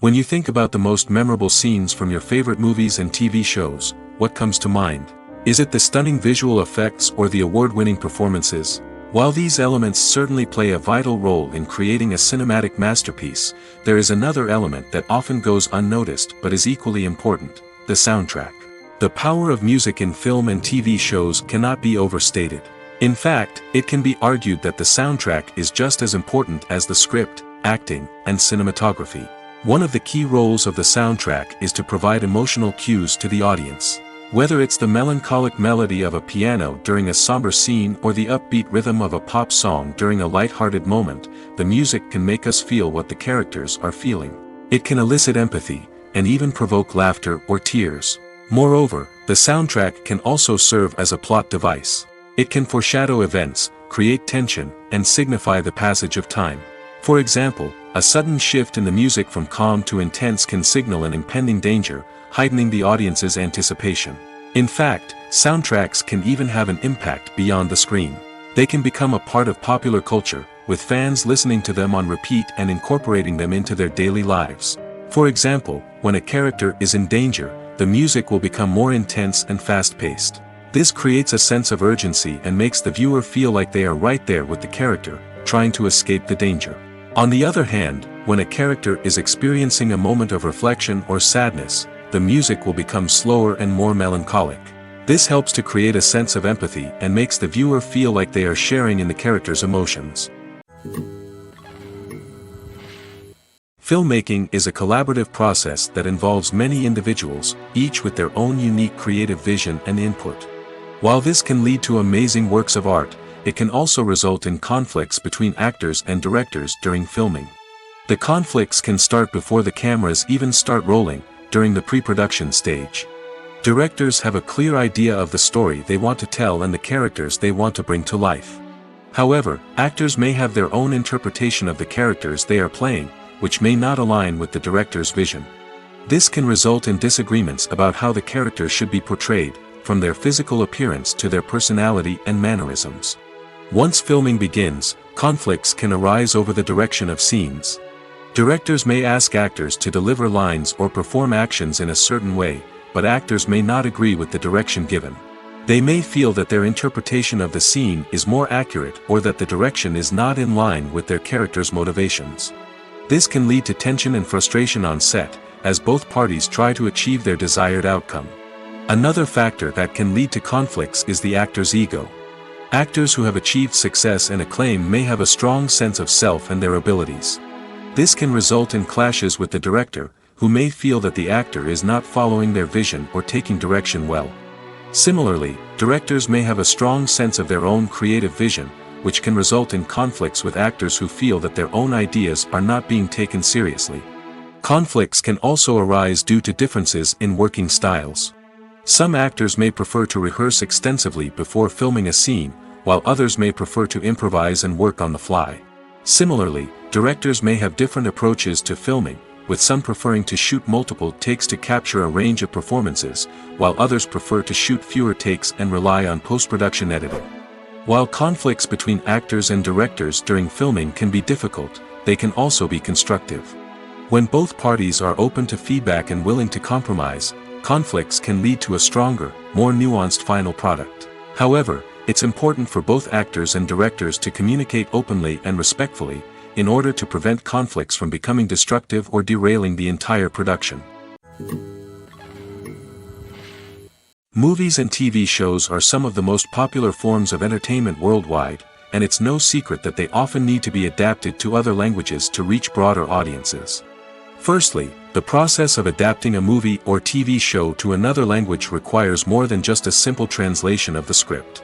When you think about the most memorable scenes from your favorite movies and TV shows, what comes to mind? Is it the stunning visual effects or the award-winning performances? While these elements certainly play a vital role in creating a cinematic masterpiece, there is another element that often goes unnoticed but is equally important: the soundtrack. The power of music in film and TV shows cannot be overstated. In fact, it can be argued that the soundtrack is just as important as the script, acting, and cinematography. One of the key roles of the soundtrack is to provide emotional cues to the audience. Whether it's the melancholic melody of a piano during a somber scene or the upbeat rhythm of a pop song during a light-hearted moment, the music can make us feel what the characters are feeling. It can elicit empathy, and even provoke laughter or tears. Moreover, the soundtrack can also serve as a plot device. It can foreshadow events, create tension, and signify the passage of time. For example, a sudden shift in the music from calm to intense can signal an impending danger, heightening the audience's anticipation. In fact, soundtracks can even have an impact beyond the screen. They can become a part of popular culture, with fans listening to them on repeat and incorporating them into their daily lives. For example, when a character is in danger, the music will become more intense and fast-paced. This creates a sense of urgency and makes the viewer feel like they are right there with the character, trying to escape the danger. On the other hand, when a character is experiencing a moment of reflection or sadness, the music will become slower and more melancholic. This helps to create a sense of empathy and makes the viewer feel like they are sharing in the character's emotions. Filmmaking is a collaborative process that involves many individuals, each with their own unique creative vision and input. While this can lead to amazing works of art, it can also result in conflicts between actors and directors during filming. The conflicts can start before the cameras even start rolling, during the pre-production stage. Directors have a clear idea of the story they want to tell and the characters they want to bring to life. However, actors may have their own interpretation of the characters they are playing, which may not align with the director's vision. This can result in disagreements about how the characters should be portrayed, from their physical appearance to their personality and mannerisms. Once filming begins, conflicts can arise over the direction of scenes. Directors may ask actors to deliver lines or perform actions in a certain way, but actors may not agree with the direction given. They may feel that their interpretation of the scene is more accurate or that the direction is not in line with their character's motivations. This can lead to tension and frustration on set, as both parties try to achieve their desired outcome. Another factor that can lead to conflicts is the actor's ego. Actors who have achieved success and acclaim may have a strong sense of self and their abilities. This can result in clashes with the director, who may feel that the actor is not following their vision or taking direction well. Similarly, directors may have a strong sense of their own creative vision, which can result in conflicts with actors who feel that their own ideas are not being taken seriously. Conflicts can also arise due to differences in working styles. Some actors may prefer to rehearse extensively before filming a scene, while others may prefer to improvise and work on the fly. Similarly, directors may have different approaches to filming, with some preferring to shoot multiple takes to capture a range of performances, while others prefer to shoot fewer takes and rely on post-production editing. While conflicts between actors and directors during filming can be difficult, they can also be constructive. When both parties are open to feedback and willing to compromise, conflicts can lead to a stronger, more nuanced final product. However, it's important for both actors and directors to communicate openly and respectfully, in order to prevent conflicts from becoming destructive or derailing the entire production. Movies and TV shows are some of the most popular forms of entertainment worldwide, and it's no secret that they often need to be adapted to other languages to reach broader audiences. Firstly, the process of adapting a movie or TV show to another language requires more than just a simple translation of the script.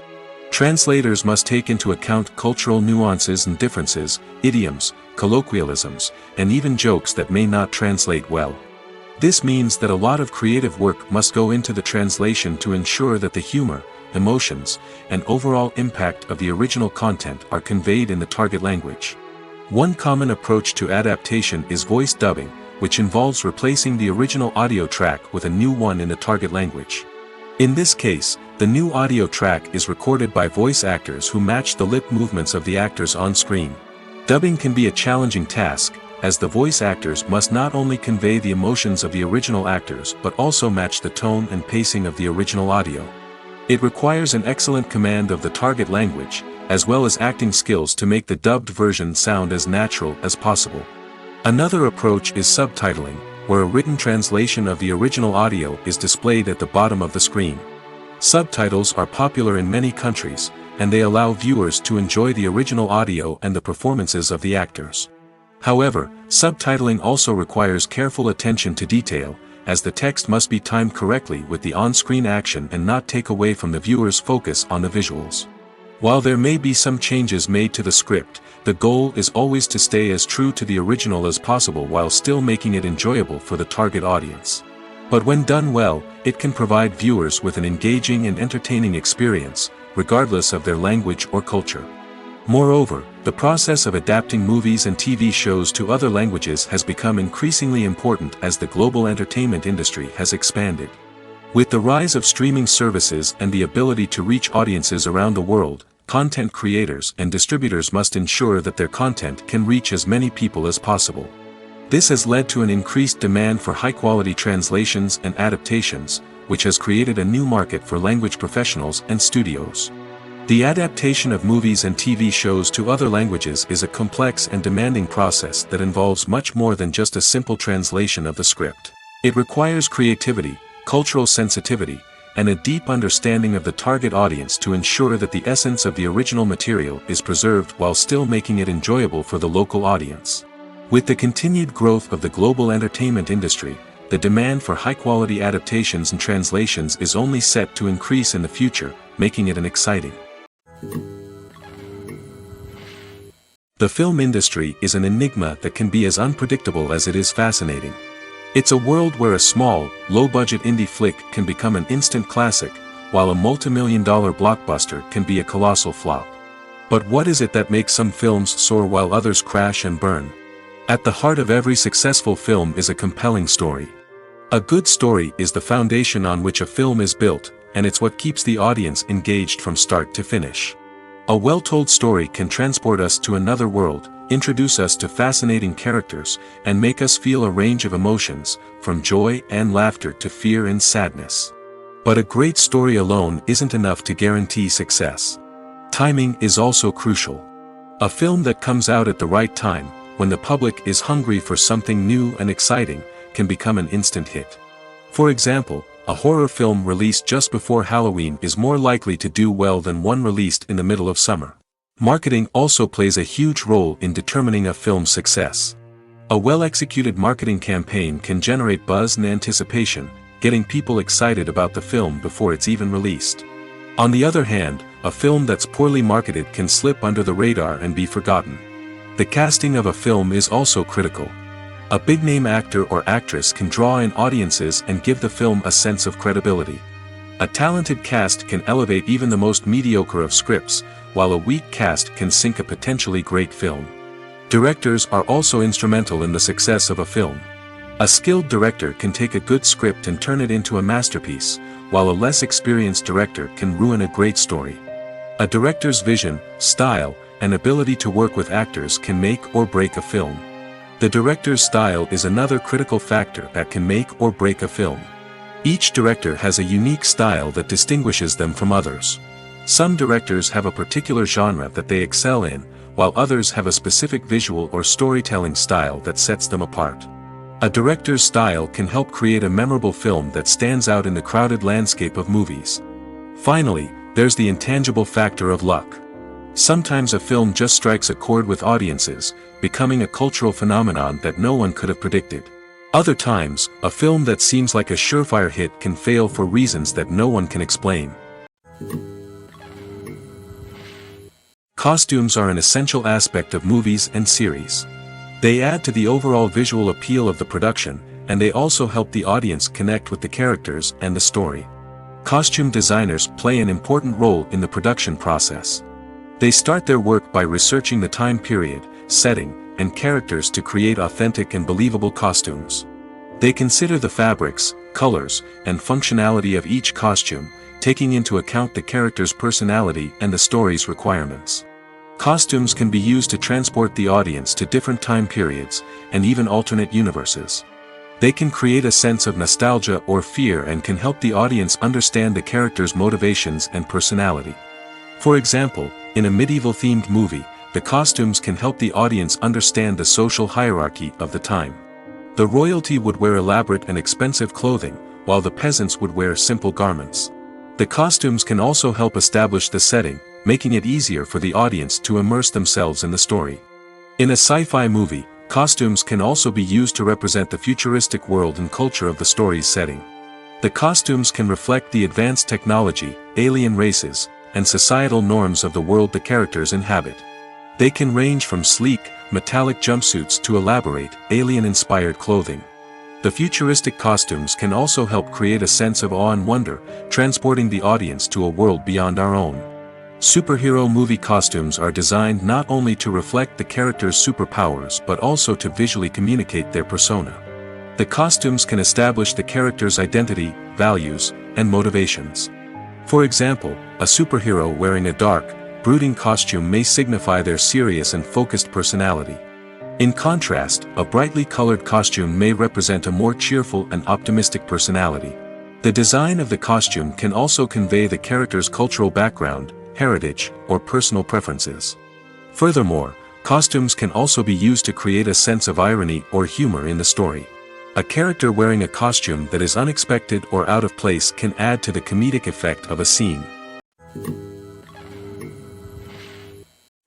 Translators must take into account cultural nuances and differences, idioms, colloquialisms, and even jokes that may not translate well. This means that a lot of creative work must go into the translation to ensure that the humor, emotions, and overall impact of the original content are conveyed in the target language. One common approach to adaptation is voice dubbing, which involves replacing the original audio track with a new one in the target language. In this case, the new audio track is recorded by voice actors who match the lip movements of the actors on screen. Dubbing can be a challenging task, as the voice actors must not only convey the emotions of the original actors but also match the tone and pacing of the original audio. It requires an excellent command of the target language, as well as acting skills to make the dubbed version sound as natural as possible. Another approach is subtitling, where a written translation of the original audio is displayed at the bottom of the screen. Subtitles are popular in many countries, and they allow viewers to enjoy the original audio and the performances of the actors. However, subtitling also requires careful attention to detail, as the text must be timed correctly with the on-screen action and not take away from the viewer's focus on the visuals. While there may be some changes made to the script, the goal is always to stay as true to the original as possible while still making it enjoyable for the target audience. But when done well, it can provide viewers with an engaging and entertaining experience, regardless of their language or culture. Moreover, the process of adapting movies and TV shows to other languages has become increasingly important as the global entertainment industry has expanded. With the rise of streaming services and the ability to reach audiences around the world, content creators and distributors must ensure that their content can reach as many people as possible. This has led to an increased demand for high-quality translations and adaptations, which has created a new market for language professionals and studios. The adaptation of movies and TV shows to other languages is a complex and demanding process that involves much more than just a simple translation of the script. It requires creativity, cultural sensitivity, and a deep understanding of the target audience to ensure that the essence of the original material is preserved while still making it enjoyable for the local audience. With the continued growth of the global entertainment industry, the demand for high-quality adaptations and translations is only set to increase in the future, making it an exciting. The film industry is an enigma that can be as unpredictable as it is fascinating. It's a world where a small, low-budget indie flick can become an instant classic, while a multi-million-dollar blockbuster can be a colossal flop. But what is it that makes some films soar while others crash and burn? At the heart of every successful film is a compelling story. A good story is the foundation on which a film is built, and it's what keeps the audience engaged from start to finish. A well-told story can transport us to another world, introduce us to fascinating characters, and make us feel a range of emotions, from joy and laughter to fear and sadness. But a great story alone isn't enough to guarantee success. Timing is also crucial. A film that comes out at the right time, when the public is hungry for something new and exciting, can become an instant hit. For example, a horror film released just before Halloween is more likely to do well than one released in the middle of summer. Marketing also plays a huge role in determining a film's success. A well-executed marketing campaign can generate buzz and anticipation, getting people excited about the film before it's even released. On the other hand, a film that's poorly marketed can slip under the radar and be forgotten. The casting of a film is also critical. A big-name actor or actress can draw in audiences and give the film a sense of credibility. A talented cast can elevate even the most mediocre of scripts, while a weak cast can sink a potentially great film. Directors are also instrumental in the success of a film. A skilled director can take a good script and turn it into a masterpiece, while a less experienced director can ruin a great story. A director's vision, style, and ability to work with actors can make or break a film. The director's style is another critical factor that can make or break a film. Each director has a unique style that distinguishes them from others. Some directors have a particular genre that they excel in, while others have a specific visual or storytelling style that sets them apart. A director's style can help create a memorable film that stands out in the crowded landscape of movies. Finally, there's the intangible factor of luck. Sometimes a film just strikes a chord with audiences, becoming a cultural phenomenon that no one could have predicted. Other times, a film that seems like a surefire hit can fail for reasons that no one can explain. Costumes are an essential aspect of movies and series. They add to the overall visual appeal of the production, and they also help the audience connect with the characters and the story. Costume designers play an important role in the production process. They start their work by researching the time period, setting, and characters to create authentic and believable costumes. They consider the fabrics, colors, and functionality of each costume, taking into account the character's personality and the story's requirements. Costumes can be used to transport the audience to different time periods, and even alternate universes. They can create a sense of nostalgia or fear and can help the audience understand the character's motivations and personality. For example, in a medieval-themed movie, the costumes can help the audience understand the social hierarchy of the time. The royalty would wear elaborate and expensive clothing, while the peasants would wear simple garments. The costumes can also help establish the setting, making it easier for the audience to immerse themselves in the story. In a sci-fi movie, costumes can also be used to represent the futuristic world and culture of the story's setting. The costumes can reflect the advanced technology, alien races, and societal norms of the world the characters inhabit. They can range from sleek, metallic jumpsuits to elaborate, alien-inspired clothing. The futuristic costumes can also help create a sense of awe and wonder, transporting the audience to a world beyond our own. Superhero movie costumes are designed not only to reflect the character's superpowers but also to visually communicate their persona. The costumes can establish the character's identity, values, and motivations. For example, a superhero wearing a dark, brooding costume may signify their serious and focused personality. In contrast, a brightly colored costume may represent a more cheerful and optimistic personality. The design of the costume can also convey the character's cultural background, heritage, or personal preferences. Furthermore, costumes can also be used to create a sense of irony or humor in the story. A character wearing a costume that is unexpected or out of place can add to the comedic effect of a scene.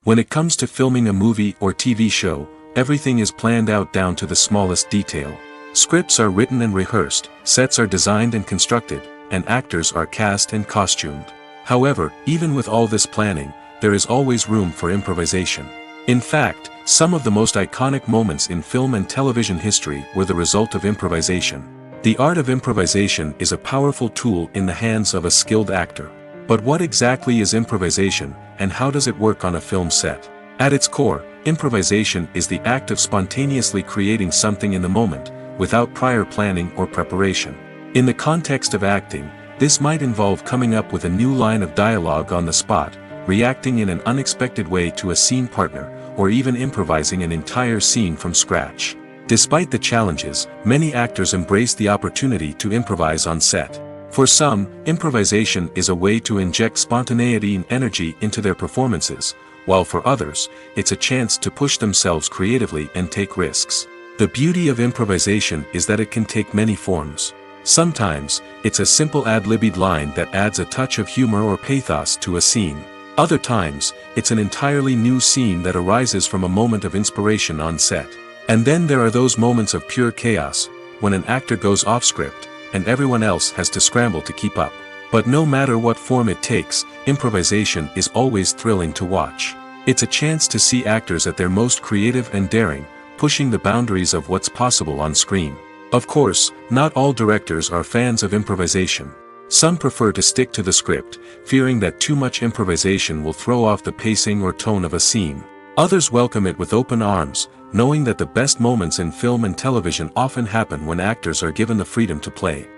When it comes to filming a movie or TV show, everything is planned out down to the smallest detail. Scripts are written and rehearsed, sets are designed and constructed, and actors are cast and costumed. However, even with all this planning, there is always room for improvisation. In fact, some of the most iconic moments in film and television history were the result of improvisation. The art of improvisation is a powerful tool in the hands of a skilled actor. But what exactly is improvisation, and how does it work on a film set? At its core, improvisation is the act of spontaneously creating something in the moment, without prior planning or preparation. In the context of acting, this might involve coming up with a new line of dialogue on the spot, reacting in an unexpected way to a scene partner, or even improvising an entire scene from scratch. Despite the challenges, many actors embrace the opportunity to improvise on set. For some, improvisation is a way to inject spontaneity and energy into their performances, while for others, it's a chance to push themselves creatively and take risks. The beauty of improvisation is that it can take many forms. Sometimes, it's a simple ad-libbed line that adds a touch of humor or pathos to a scene. Other times, it's an entirely new scene that arises from a moment of inspiration on set. And then there are those moments of pure chaos, when an actor goes off script, and everyone else has to scramble to keep up. But no matter what form it takes, improvisation is always thrilling to watch. It's a chance to see actors at their most creative and daring, pushing the boundaries of what's possible on screen. Of course, not all directors are fans of improvisation. Some prefer to stick to the script, fearing that too much improvisation will throw off the pacing or tone of a scene. Others welcome it with open arms, knowing that the best moments in film and television often happen when actors are given the freedom to play.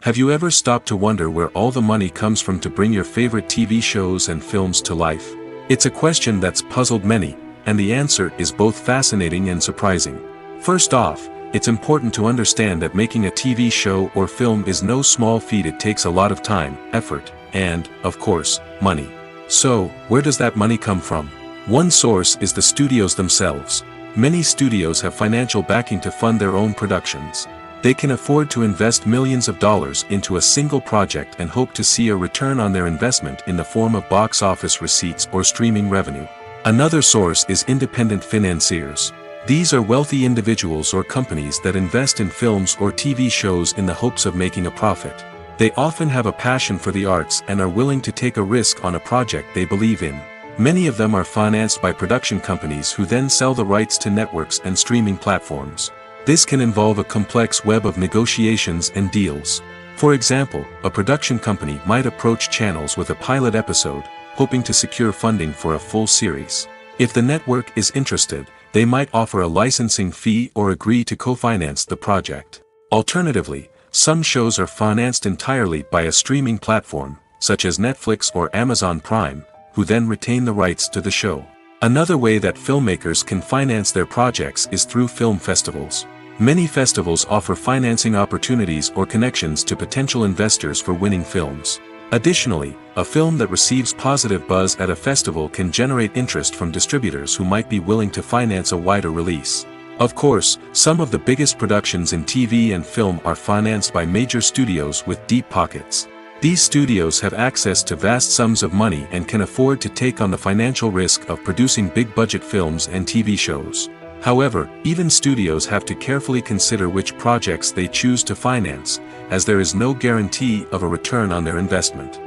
Have you ever stopped to wonder where all the money comes from to bring your favorite TV shows and films to life? It's a question that's puzzled many, and the answer is both fascinating and surprising. First off, it's important to understand that making a TV show or film is no small feat. It takes a lot of time, effort, and, of course, money. So, where does that money come from? One source is the studios themselves. Many studios have financial backing to fund their own productions. They can afford to invest millions of dollars into a single project and hope to see a return on their investment in the form of box office receipts or streaming revenue. Another source is independent financiers. These are wealthy individuals or companies that invest in films or TV shows in the hopes of making a profit. They often have a passion for the arts and are willing to take a risk on a project they believe in. Many of them are financed by production companies who then sell the rights to networks and streaming platforms. This can involve a complex web of negotiations and deals. For example, a production company might approach channels with a pilot episode, hoping to secure funding for a full series. If the network is interested, they might offer a licensing fee or agree to co-finance the project. Alternatively, some shows are financed entirely by a streaming platform, such as Netflix or Amazon Prime, who then retain the rights to the show. Another way that filmmakers can finance their projects is through film festivals. Many festivals offer financing opportunities or connections to potential investors for winning films. Additionally, a film that receives positive buzz at a festival can generate interest from distributors who might be willing to finance a wider release. Of course, some of the biggest productions in TV and film are financed by major studios with deep pockets. These studios have access to vast sums of money and can afford to take on the financial risk of producing big-budget films and TV shows. However, even studios have to carefully consider which projects they choose to finance, as there is no guarantee of a return on their investment.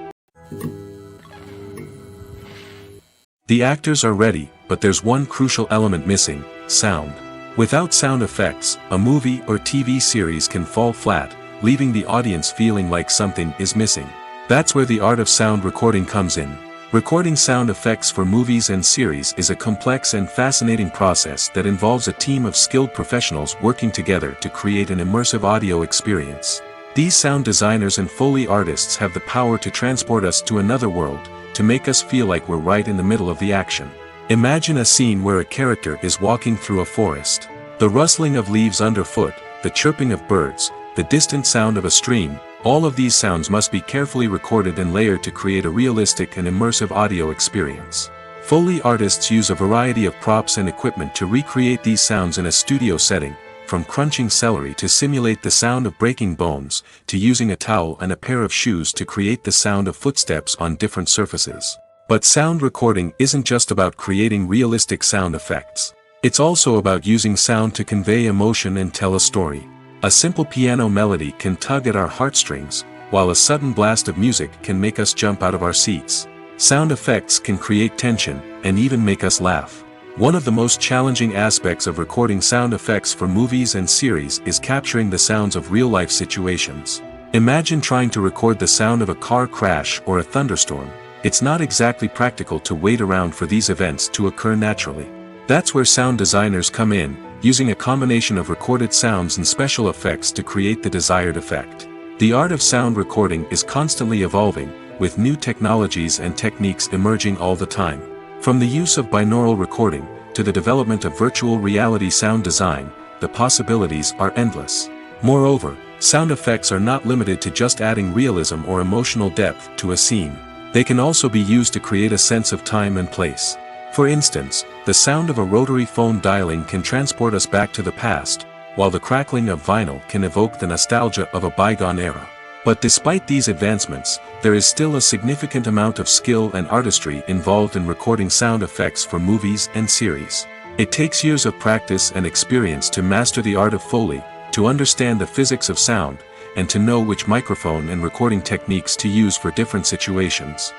The actors are ready, but there's one crucial element missing: sound. Without sound effects, a movie or TV series can fall flat, leaving the audience feeling like something is missing. That's where the art of sound recording comes in. Recording sound effects for movies and series is a complex and fascinating process that involves a team of skilled professionals working together to create an immersive audio experience. These sound designers and Foley artists have the power to transport us to another world, to make us feel like we're right in the middle of the action. Imagine a scene where a character is walking through a forest. The rustling of leaves underfoot, the chirping of birds, the distant sound of a stream, all of these sounds must be carefully recorded and layered to create a realistic and immersive audio experience. Foley artists use a variety of props and equipment to recreate these sounds in a studio setting, from crunching celery to simulate the sound of breaking bones, to using a towel and a pair of shoes to create the sound of footsteps on different surfaces. But sound recording isn't just about creating realistic sound effects. It's also about using sound to convey emotion and tell a story. A simple piano melody can tug at our heartstrings, while a sudden blast of music can make us jump out of our seats. Sound effects can create tension, and even make us laugh. One of the most challenging aspects of recording sound effects for movies and series is capturing the sounds of real-life situations. Imagine trying to record the sound of a car crash or a thunderstorm. It's not exactly practical to wait around for these events to occur naturally. That's where sound designers come in, using a combination of recorded sounds and special effects to create the desired effect. The art of sound recording is constantly evolving, with new technologies and techniques emerging all the time. From the use of binaural recording, to the development of virtual reality sound design, the possibilities are endless. Moreover, sound effects are not limited to just adding realism or emotional depth to a scene. They can also be used to create a sense of time and place. For instance, the sound of a rotary phone dialing can transport us back to the past, while the crackling of vinyl can evoke the nostalgia of a bygone era. But despite these advancements, there is still a significant amount of skill and artistry involved in recording sound effects for movies and series. It takes years of practice and experience to master the art of Foley, to understand the physics of sound, and to know which microphone and recording techniques to use for different situations.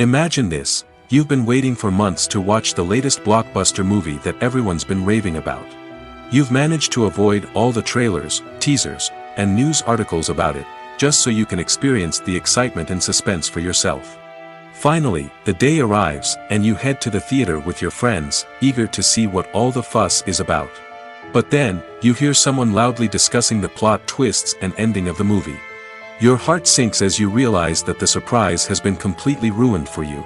Imagine this: you've been waiting for months to watch the latest blockbuster movie that everyone's been raving about. You've managed to avoid all the trailers, teasers, and news articles about it, just so you can experience the excitement and suspense for yourself. Finally, the day arrives, and you head to the theater with your friends, eager to see what all the fuss is about. But then, you hear someone loudly discussing the plot twists and ending of the movie. Your heart sinks as you realize that the surprise has been completely ruined for you.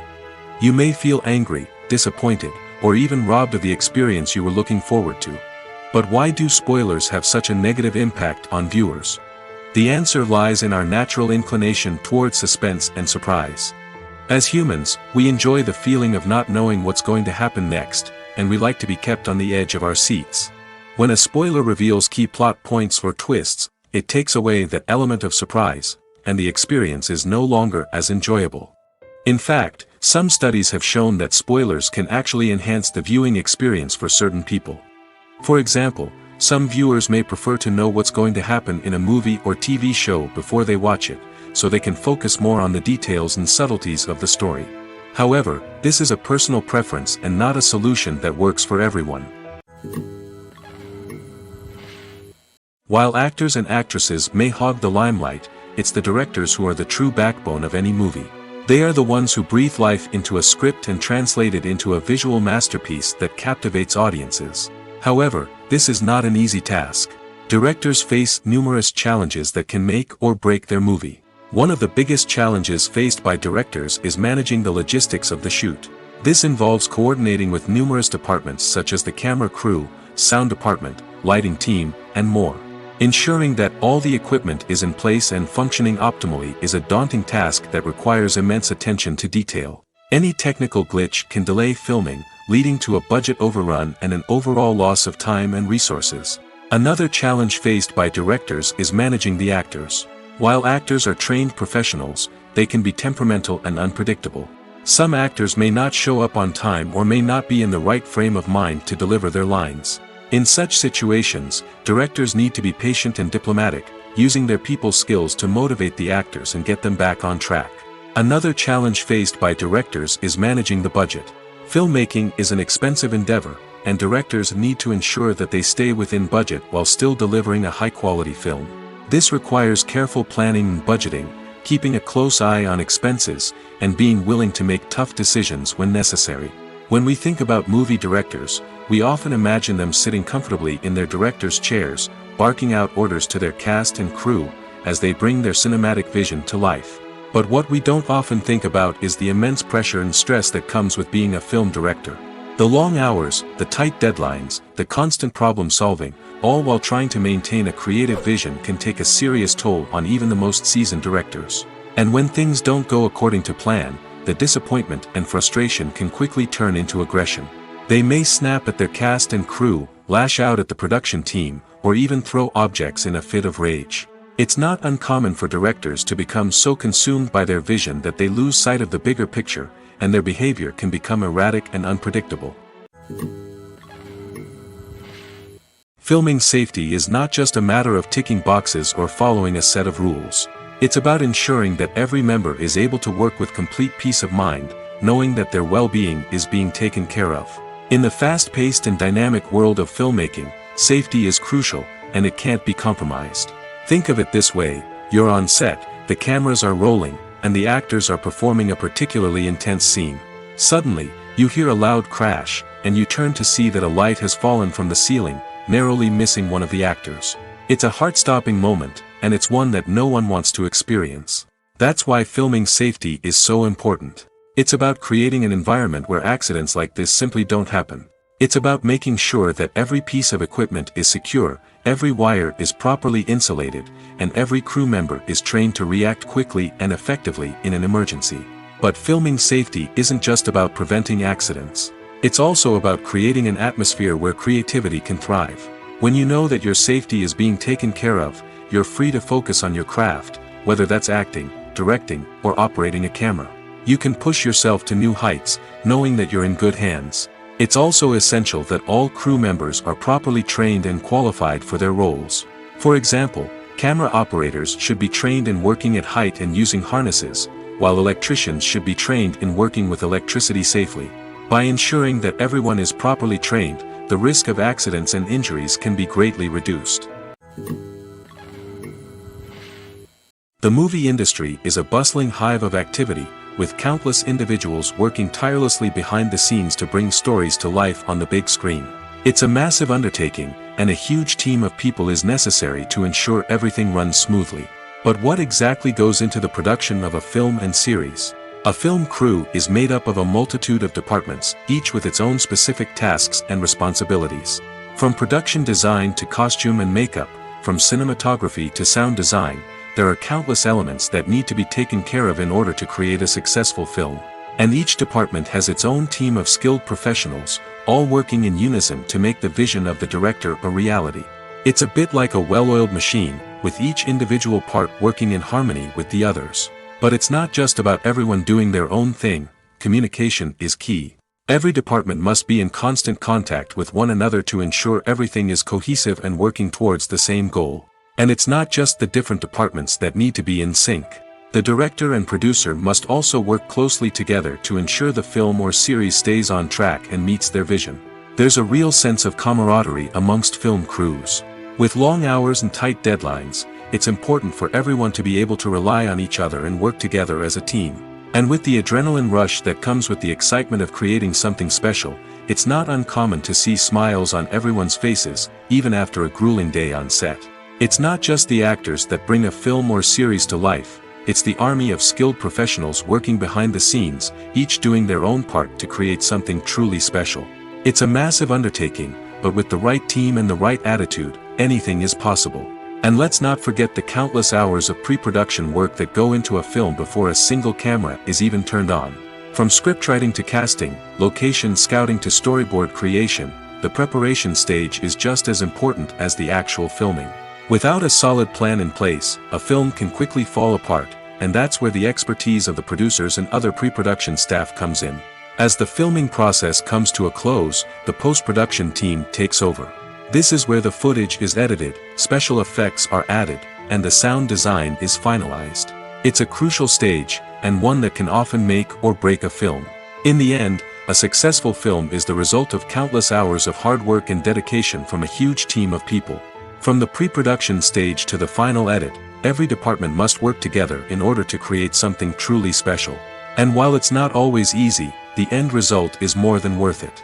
You may feel angry, disappointed, or even robbed of the experience you were looking forward to. But why do spoilers have such a negative impact on viewers? The answer lies in our natural inclination toward suspense and surprise. As humans, we enjoy the feeling of not knowing what's going to happen next, and we like to be kept on the edge of our seats. When a spoiler reveals key plot points or twists, it takes away that element of surprise, and the experience is no longer as enjoyable. In fact, some studies have shown that spoilers can actually enhance the viewing experience for certain people. For example, some viewers may prefer to know what's going to happen in a movie or TV show before they watch it, so they can focus more on the details and subtleties of the story. However, this is a personal preference and not a solution that works for everyone. While actors and actresses may hog the limelight, it's the directors who are the true backbone of any movie. They are the ones who breathe life into a script and translate it into a visual masterpiece that captivates audiences. However, this is not an easy task. Directors face numerous challenges that can make or break their movie. One of the biggest challenges faced by directors is managing the logistics of the shoot. This involves coordinating with numerous departments such as the camera crew, sound department, lighting team, and more. Ensuring that all the equipment is in place and functioning optimally is a daunting task that requires immense attention to detail. Any technical glitch can delay filming, leading to a budget overrun and an overall loss of time and resources. Another challenge faced by directors is managing the actors. While actors are trained professionals, they can be temperamental and unpredictable. Some actors may not show up on time or may not be in the right frame of mind to deliver their lines. In such situations, directors need to be patient and diplomatic, using their people skills to motivate the actors and get them back on track. Another challenge faced by directors is managing the budget. Filmmaking is an expensive endeavor, and directors need to ensure that they stay within budget while still delivering a high-quality film. This requires careful planning and budgeting, keeping a close eye on expenses, and being willing to make tough decisions when necessary. When we think about movie directors, we often imagine them sitting comfortably in their director's chairs, barking out orders to their cast and crew, as they bring their cinematic vision to life. But what we don't often think about is the immense pressure and stress that comes with being a film director. The long hours, the tight deadlines, the constant problem solving, all while trying to maintain a creative vision can take a serious toll on even the most seasoned directors. And when things don't go according to plan, the disappointment and frustration can quickly turn into aggression. They may snap at their cast and crew, lash out at the production team, or even throw objects in a fit of rage. It's not uncommon for directors to become so consumed by their vision that they lose sight of the bigger picture, and their behavior can become erratic and unpredictable. Filming safety is not just a matter of ticking boxes or following a set of rules. It's about ensuring that every member is able to work with complete peace of mind, knowing that their well-being is being taken care of. In the fast-paced and dynamic world of filmmaking, safety is crucial, and it can't be compromised. Think of it this way: you're on set, the cameras are rolling, and the actors are performing a particularly intense scene. Suddenly, you hear a loud crash, and you turn to see that a light has fallen from the ceiling, narrowly missing one of the actors. It's a heart-stopping moment, and it's one that no one wants to experience. That's why filming safety is so important. It's about creating an environment where accidents like this simply don't happen. It's about making sure that every piece of equipment is secure, every wire is properly insulated, and every crew member is trained to react quickly and effectively in an emergency. But filming safety isn't just about preventing accidents. It's also about creating an atmosphere where creativity can thrive. When you know that your safety is being taken care of, you're free to focus on your craft, whether that's acting, directing, or operating a camera. You can push yourself to new heights, knowing that you're in good hands. It's also essential that all crew members are properly trained and qualified for their roles. For example, camera operators should be trained in working at height and using harnesses, while electricians should be trained in working with electricity safely. By ensuring that everyone is properly trained, the risk of accidents and injuries can be greatly reduced. The movie industry is a bustling hive of activity, with countless individuals working tirelessly behind the scenes to bring stories to life on the big screen. It's a massive undertaking, and a huge team of people is necessary to ensure everything runs smoothly. But what exactly goes into the production of a film and series? A film crew is made up of a multitude of departments, each with its own specific tasks and responsibilities. From production design to costume and makeup, from cinematography to sound design, there are countless elements that need to be taken care of in order to create a successful film. And each department has its own team of skilled professionals, all working in unison to make the vision of the director a reality. It's a bit like a well-oiled machine, with each individual part working in harmony with the others. But it's not just about everyone doing their own thing. Communication is key. Every department must be in constant contact with one another to ensure everything is cohesive and working towards the same goal. And it's not just the different departments that need to be in sync. The director and producer must also work closely together to ensure the film or series stays on track and meets their vision. There's a real sense of camaraderie amongst film crews. With long hours and tight deadlines, it's important for everyone to be able to rely on each other and work together as a team. And with the adrenaline rush that comes with the excitement of creating something special, it's not uncommon to see smiles on everyone's faces, even after a grueling day on set. It's not just the actors that bring a film or series to life, it's the army of skilled professionals working behind the scenes, each doing their own part to create something truly special. It's a massive undertaking, but with the right team and the right attitude, anything is possible. And let's not forget the countless hours of pre-production work that go into a film before a single camera is even turned on. From scriptwriting to casting, location scouting to storyboard creation, the preparation stage is just as important as the actual filming. Without a solid plan in place, a film can quickly fall apart, and that's where the expertise of the producers and other pre-production staff comes in. As the filming process comes to a close, the post-production team takes over. This is where the footage is edited, special effects are added, and the sound design is finalized. It's a crucial stage, and one that can often make or break a film. In the end, a successful film is the result of countless hours of hard work and dedication from a huge team of people. From the pre-production stage to the final edit, every department must work together in order to create something truly special. And while it's not always easy, the end result is more than worth it.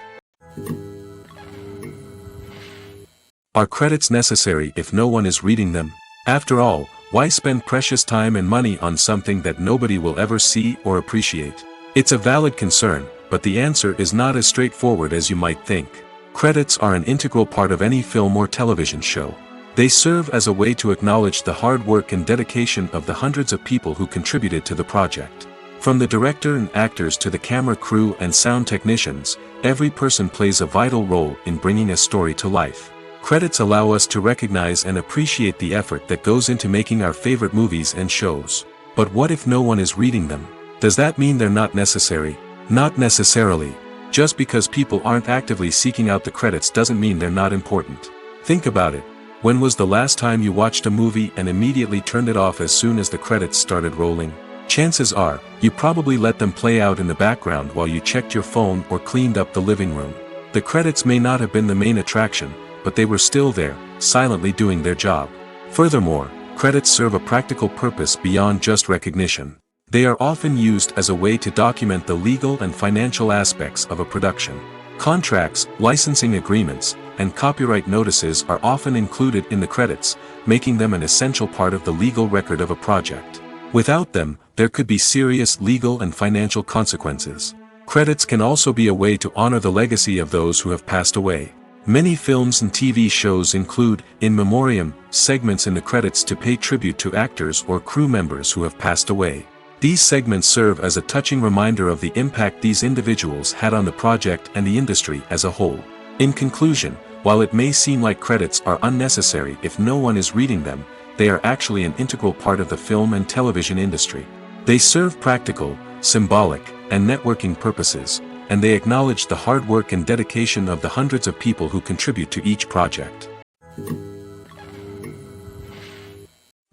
Are credits necessary if no one is reading them? After all, why spend precious time and money on something that nobody will ever see or appreciate? It's a valid concern, but the answer is not as straightforward as you might think. Credits are an integral part of any film or television show. They serve as a way to acknowledge the hard work and dedication of the hundreds of people who contributed to the project. From the director and actors to the camera crew and sound technicians, every person plays a vital role in bringing a story to life. Credits allow us to recognize and appreciate the effort that goes into making our favorite movies and shows. But what if no one is reading them? Does that mean they're not necessary? Not necessarily. Just because people aren't actively seeking out the credits doesn't mean they're not important. Think about it. When was the last time you watched a movie and immediately turned it off as soon as the credits started rolling? Chances are, you probably let them play out in the background while you checked your phone or cleaned up the living room. The credits may not have been the main attraction, but they were still there, silently doing their job. Furthermore, credits serve a practical purpose beyond just recognition. They are often used as a way to document the legal and financial aspects of a production. Contracts, licensing agreements, and copyright notices are often included in the credits, making them an essential part of the legal record of a project. Without them, there could be serious legal and financial consequences. Credits can also be a way to honor the legacy of those who have passed away. Many films and TV shows include, in memoriam, segments in the credits to pay tribute to actors or crew members who have passed away. These segments serve as a touching reminder of the impact these individuals had on the project and the industry as a whole. In conclusion, while it may seem like credits are unnecessary if no one is reading them, they are actually an integral part of the film and television industry. They serve practical, symbolic, and networking purposes, and they acknowledge the hard work and dedication of the hundreds of people who contribute to each project.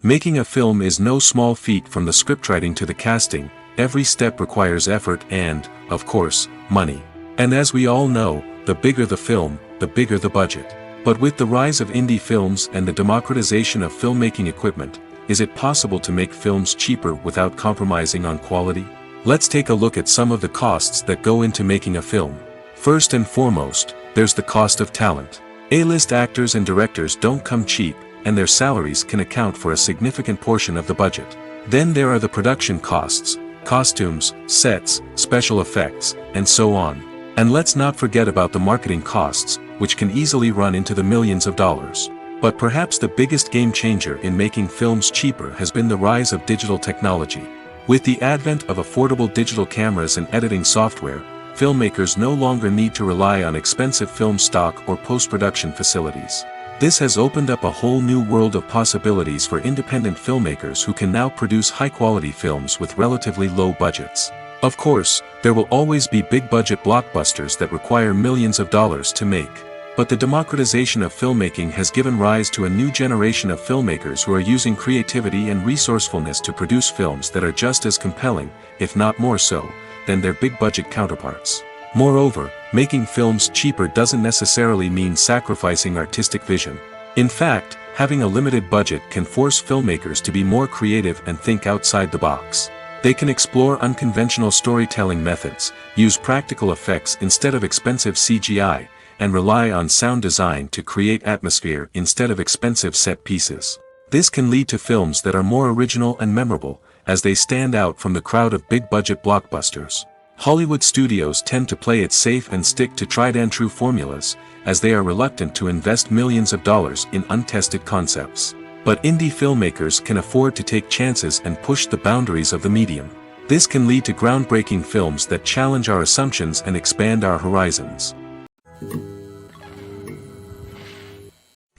Making a film is no small feat. From the scriptwriting to the casting, every step requires effort and, of course, money. And as we all know, the bigger the film, the bigger the budget. But with the rise of indie films and the democratization of filmmaking equipment, is it possible to make films cheaper without compromising on quality? Let's take a look at some of the costs that go into making a film. First and foremost, there's the cost of talent. A-list actors and directors don't come cheap, and their salaries can account for a significant portion of the budget. Then there are the production costs, costumes, sets, special effects, and so on. And let's not forget about the marketing costs, which can easily run into the millions of dollars. But perhaps the biggest game changer in making films cheaper has been the rise of digital technology. With the advent of affordable digital cameras and editing software, filmmakers no longer need to rely on expensive film stock or post-production facilities. This has opened up a whole new world of possibilities for independent filmmakers who can now produce high-quality films with relatively low budgets. Of course, there will always be big-budget blockbusters that require millions of dollars to make. But the democratization of filmmaking has given rise to a new generation of filmmakers who are using creativity and resourcefulness to produce films that are just as compelling, if not more so, than their big-budget counterparts. Moreover, making films cheaper doesn't necessarily mean sacrificing artistic vision. In fact, having a limited budget can force filmmakers to be more creative and think outside the box. They can explore unconventional storytelling methods, use practical effects instead of expensive CGI, and rely on sound design to create atmosphere instead of expensive set pieces. This can lead to films that are more original and memorable, as they stand out from the crowd of big-budget blockbusters. Hollywood studios tend to play it safe and stick to tried-and-true formulas, as they are reluctant to invest millions of dollars in untested concepts. But indie filmmakers can afford to take chances and push the boundaries of the medium. This can lead to groundbreaking films that challenge our assumptions and expand our horizons.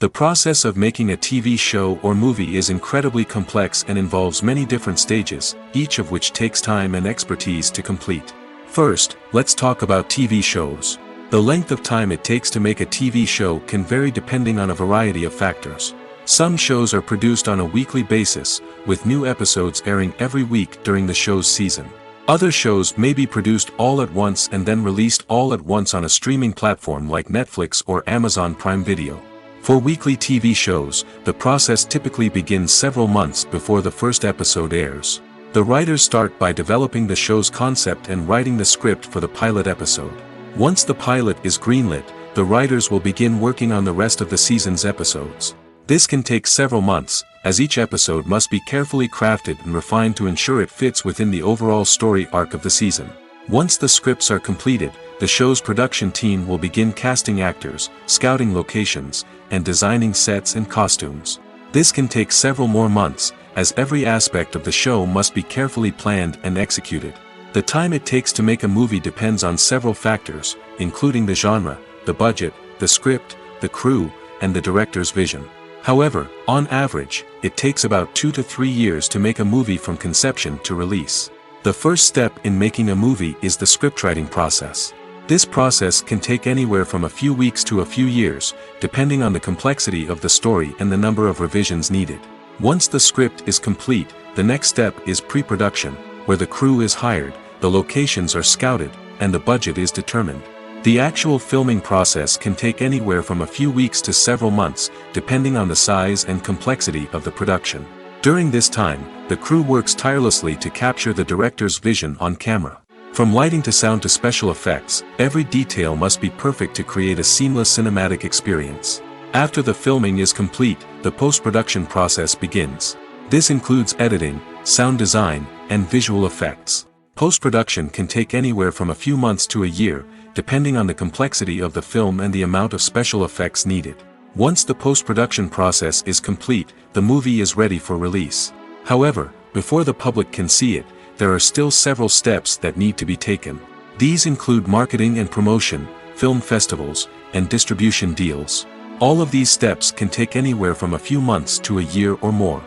The process of making a TV show or movie is incredibly complex and involves many different stages, each of which takes time and expertise to complete. First, let's talk about TV shows. The length of time it takes to make a TV show can vary depending on a variety of factors. Some shows are produced on a weekly basis, with new episodes airing every week during the show's season. Other shows may be produced all at once and then released all at once on a streaming platform like Netflix or Amazon Prime Video. For weekly TV shows, the process typically begins several months before the first episode airs. The writers start by developing the show's concept and writing the script for the pilot episode. Once the pilot is greenlit, the writers will begin working on the rest of the season's episodes. This can take several months, as each episode must be carefully crafted and refined to ensure it fits within the overall story arc of the season. Once the scripts are completed, the show's production team will begin casting actors, scouting locations, and designing sets and costumes. This can take several more months, as every aspect of the show must be carefully planned and executed. The time it takes to make a movie depends on several factors, including the genre, the budget, the script, the crew, and the director's vision. However, on average, it takes about 2 to 3 years to make a movie from conception to release. The first step in making a movie is the scriptwriting process. This process can take anywhere from a few weeks to a few years, depending on the complexity of the story and the number of revisions needed. Once the script is complete, the next step is pre-production, where the crew is hired, the locations are scouted, and the budget is determined. The actual filming process can take anywhere from a few weeks to several months, depending on the size and complexity of the production. During this time, the crew works tirelessly to capture the director's vision on camera. From lighting to sound to special effects, every detail must be perfect to create a seamless cinematic experience. After the filming is complete, the post-production process begins. This includes editing, sound design, and visual effects. Post-production can take anywhere from a few months to a year, depending on the complexity of the film and the amount of special effects needed. Once the post-production process is complete, the movie is ready for release. However, before the public can see it, there are still several steps that need to be taken. These include marketing and promotion, film festivals, and distribution deals. All of these steps can take anywhere from a few months to a year or more.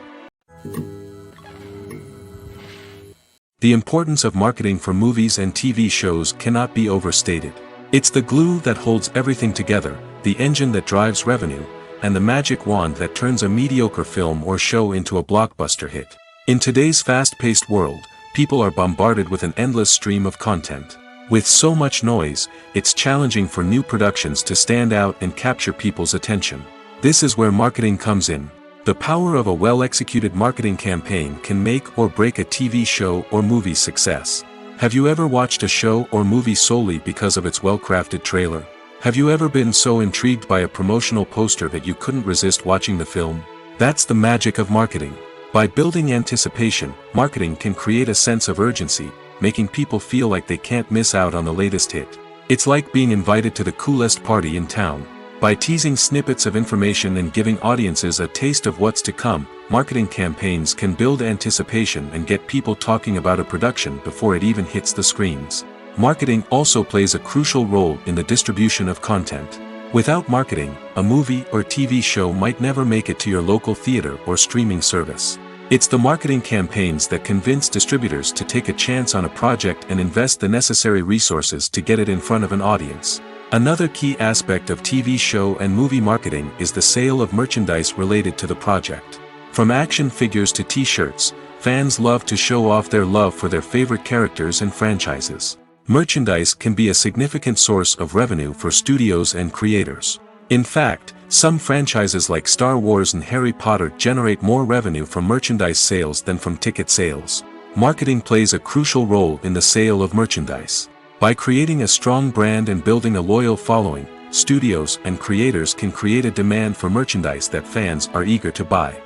The importance of marketing for movies and TV shows cannot be overstated. It's the glue that holds everything together, the engine that drives revenue, and the magic wand that turns a mediocre film or show into a blockbuster hit. In today's fast-paced world, people are bombarded with an endless stream of content. With so much noise, it's challenging for new productions to stand out and capture people's attention. This is where marketing comes in. The power of a well-executed marketing campaign can make or break a TV show or movie's success. Have you ever watched a show or movie solely because of its well-crafted trailer? Have you ever been so intrigued by a promotional poster that you couldn't resist watching the film? That's the magic of marketing. By building anticipation, marketing can create a sense of urgency, making people feel like they can't miss out on the latest hit. It's like being invited to the coolest party in town. By teasing snippets of information and giving audiences a taste of what's to come, marketing campaigns can build anticipation and get people talking about a production before it even hits the screens. Marketing also plays a crucial role in the distribution of content. Without marketing, a movie or TV show might never make it to your local theater or streaming service. It's the marketing campaigns that convince distributors to take a chance on a project and invest the necessary resources to get it in front of an audience. Another key aspect of TV show and movie marketing is the sale of merchandise related to the project. From action figures to t-shirts, fans love to show off their love for their favorite characters and franchises. Merchandise can be a significant source of revenue for studios and creators. In fact, some franchises like Star Wars and Harry Potter generate more revenue from merchandise sales than from ticket sales. Marketing plays a crucial role in the sale of merchandise. By creating a strong brand and building a loyal following, studios and creators can create a demand for merchandise that fans are eager to buy.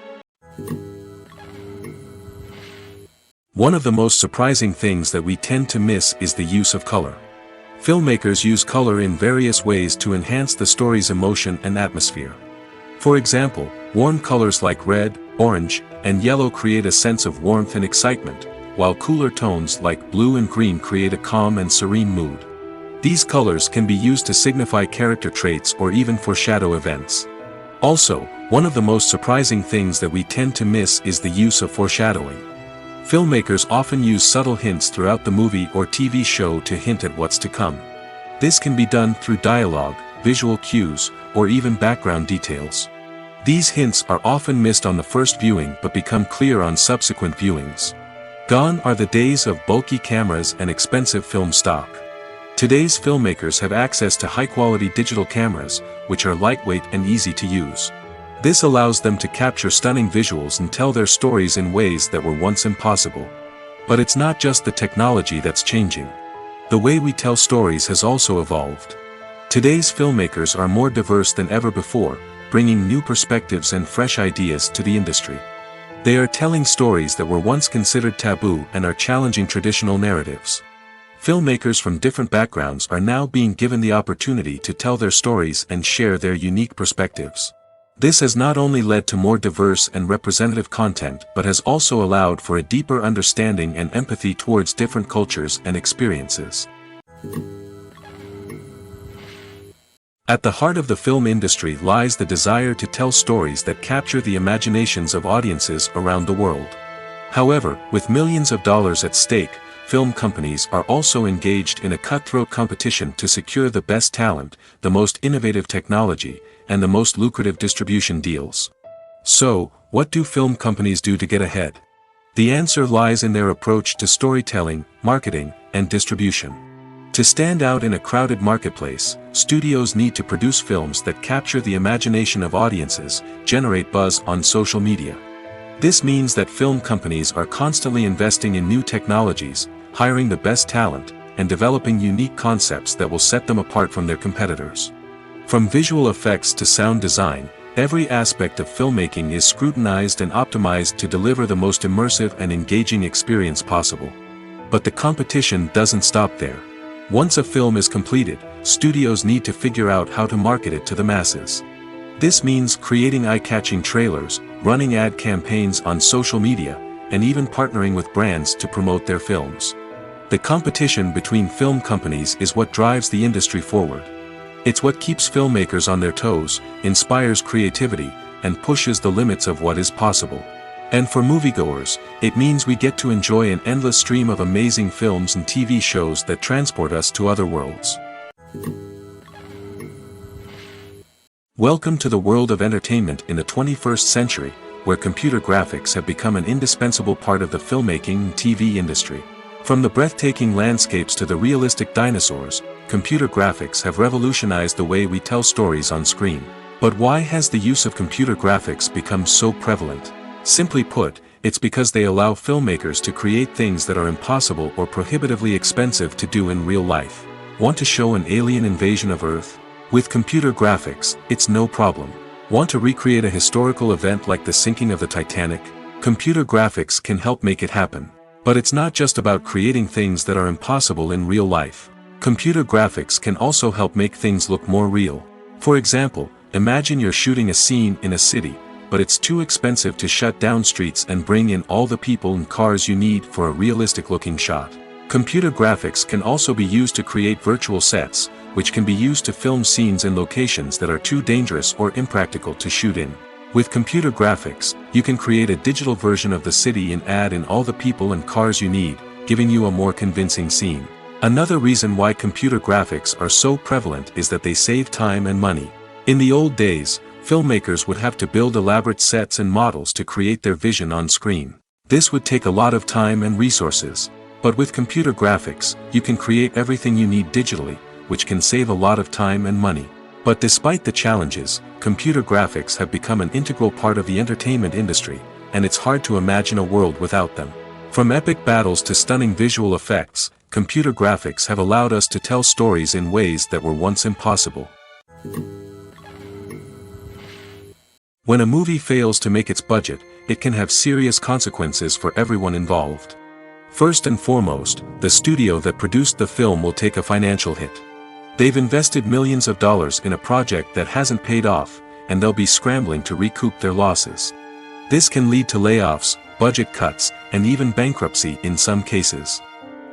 One of the most surprising things that we tend to miss is the use of color. Filmmakers use color in various ways to enhance the story's emotion and atmosphere. For example, warm colors like red, orange, and yellow create a sense of warmth and excitement, while cooler tones like blue and green create a calm and serene mood. These colors can be used to signify character traits or even foreshadow events. Also, one of the most surprising things that we tend to miss is the use of foreshadowing. Filmmakers often use subtle hints throughout the movie or TV show to hint at what's to come. This can be done through dialogue, visual cues, or even background details. These hints are often missed on the first viewing but become clear on subsequent viewings. Gone are the days of bulky cameras and expensive film stock. Today's filmmakers have access to high-quality digital cameras, which are lightweight and easy to use. This allows them to capture stunning visuals and tell their stories in ways that were once impossible. But it's not just the technology that's changing. The way we tell stories has also evolved. Today's filmmakers are more diverse than ever before, bringing new perspectives and fresh ideas to the industry. They are telling stories that were once considered taboo and are challenging traditional narratives. Filmmakers from different backgrounds are now being given the opportunity to tell their stories and share their unique perspectives. This has not only led to more diverse and representative content but has also allowed for a deeper understanding and empathy towards different cultures and experiences. At the heart of the film industry lies the desire to tell stories that capture the imaginations of audiences around the world. However, with millions of dollars at stake, film companies are also engaged in a cutthroat competition to secure the best talent, the most innovative technology, and the most lucrative distribution deals. So, what do film companies do to get ahead? The answer lies in their approach to storytelling, marketing, and distribution. To stand out in a crowded marketplace, studios need to produce films that capture the imagination of audiences, generate buzz on social media. This means that film companies are constantly investing in new technologies, hiring the best talent, and developing unique concepts that will set them apart from their competitors. From visual effects to sound design, every aspect of filmmaking is scrutinized and optimized to deliver the most immersive and engaging experience possible. But the competition doesn't stop there. Once a film is completed, studios need to figure out how to market it to the masses. This means creating eye-catching trailers, running ad campaigns on social media, and even partnering with brands to promote their films. The competition between film companies is what drives the industry forward. It's what keeps filmmakers on their toes, inspires creativity, and pushes the limits of what is possible. And for moviegoers, it means we get to enjoy an endless stream of amazing films and TV shows that transport us to other worlds. Welcome to the world of entertainment in the 21st century, where computer graphics have become an indispensable part of the filmmaking and TV industry. From the breathtaking landscapes to the realistic dinosaurs, computer graphics have revolutionized the way we tell stories on screen. But why has the use of computer graphics become so prevalent? Simply put, it's because they allow filmmakers to create things that are impossible or prohibitively expensive to do in real life. Want to show an alien invasion of Earth? With computer graphics, it's no problem. Want to recreate a historical event like the sinking of the Titanic? Computer graphics can help make it happen. But it's not just about creating things that are impossible in real life. Computer graphics can also help make things look more real. For example, imagine you're shooting a scene in a city, but it's too expensive to shut down streets and bring in all the people and cars you need for a realistic-looking shot. Computer graphics can also be used to create virtual sets, which can be used to film scenes in locations that are too dangerous or impractical to shoot in. With computer graphics, you can create a digital version of the city and add in all the people and cars you need, giving you a more convincing scene. Another reason why computer graphics are so prevalent is that they save time and money. In the old days, filmmakers would have to build elaborate sets and models to create their vision on screen. This would take a lot of time and resources. But with computer graphics, you can create everything you need digitally, which can save a lot of time and money. But despite the challenges, computer graphics have become an integral part of the entertainment industry, and it's hard to imagine a world without them. From epic battles to stunning visual effects, computer graphics have allowed us to tell stories in ways that were once impossible. When a movie fails to make its budget, it can have serious consequences for everyone involved. First and foremost, the studio that produced the film will take a financial hit. They've invested millions of dollars in a project that hasn't paid off, and they'll be scrambling to recoup their losses. This can lead to layoffs, budget cuts, and even bankruptcy in some cases.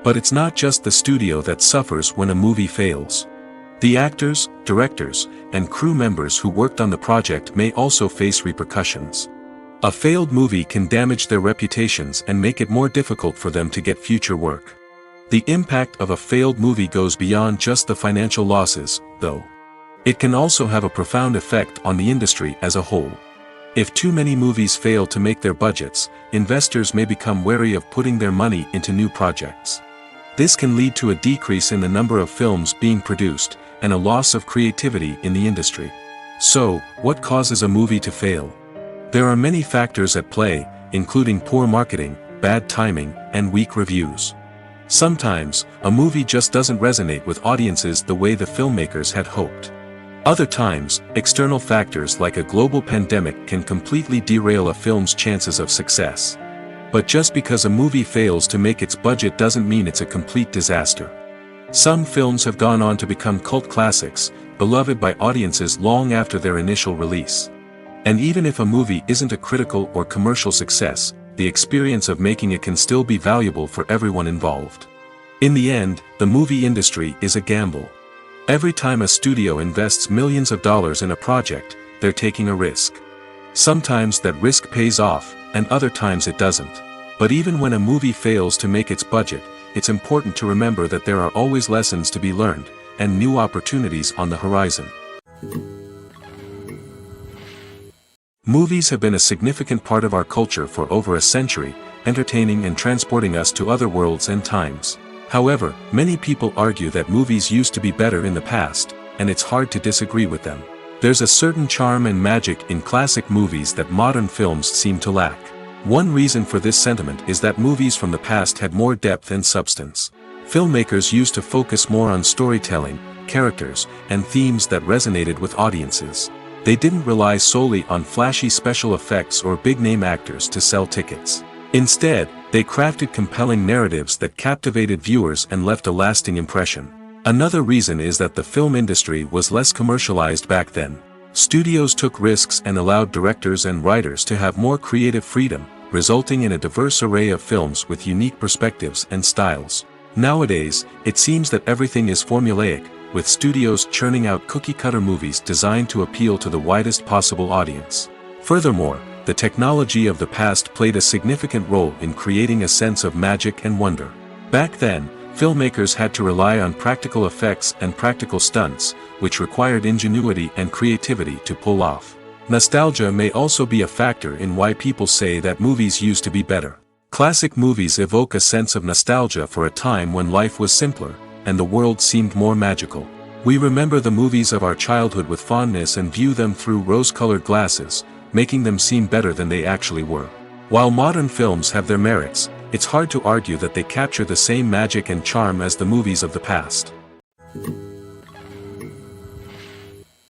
But it's not just the studio that suffers when a movie fails. The actors, directors, and crew members who worked on the project may also face repercussions. A failed movie can damage their reputations and make it more difficult for them to get future work. The impact of a failed movie goes beyond just the financial losses, though. It can also have a profound effect on the industry as a whole. If too many movies fail to make their budgets, investors may become wary of putting their money into new projects. This can lead to a decrease in the number of films being produced, and a loss of creativity in the industry. So, what causes a movie to fail? There are many factors at play, including poor marketing, bad timing, and weak reviews. Sometimes, a movie just doesn't resonate with audiences the way the filmmakers had hoped. Other times, external factors like a global pandemic can completely derail a film's chances of success. But just because a movie fails to make its budget doesn't mean it's a complete disaster. Some films have gone on to become cult classics, beloved by audiences long after their initial release. And even if a movie isn't a critical or commercial success, the experience of making it can still be valuable for everyone involved. In the end, the movie industry is a gamble. Every time a studio invests millions of dollars in a project, they're taking a risk. Sometimes that risk pays off, and other times it doesn't. But even when a movie fails to make its budget, it's important to remember that there are always lessons to be learned, and new opportunities on the horizon. Movies have been a significant part of our culture for over a century, entertaining and transporting us to other worlds and times. However, many people argue that movies used to be better in the past, and it's hard to disagree with them. There's a certain charm and magic in classic movies that modern films seem to lack. One reason for this sentiment is that movies from the past had more depth and substance. Filmmakers used to focus more on storytelling, characters, and themes that resonated with audiences. They didn't rely solely on flashy special effects or big-name actors to sell tickets. Instead, they crafted compelling narratives that captivated viewers and left a lasting impression. Another reason is that the film industry was less commercialized back then. Studios took risks and allowed directors and writers to have more creative freedom, resulting in a diverse array of films with unique perspectives and styles. Nowadays, it seems that everything is formulaic, with studios churning out cookie-cutter movies designed to appeal to the widest possible audience. Furthermore, the technology of the past played a significant role in creating a sense of magic and wonder. Back then, filmmakers had to rely on practical effects and practical stunts, which required ingenuity and creativity to pull off. Nostalgia may also be a factor in why people say that movies used to be better. Classic movies evoke a sense of nostalgia for a time when life was simpler, and the world seemed more magical. We remember the movies of our childhood with fondness and view them through rose-colored glasses, making them seem better than they actually were. While modern films have their merits, it's hard to argue that they capture the same magic and charm as the movies of the past.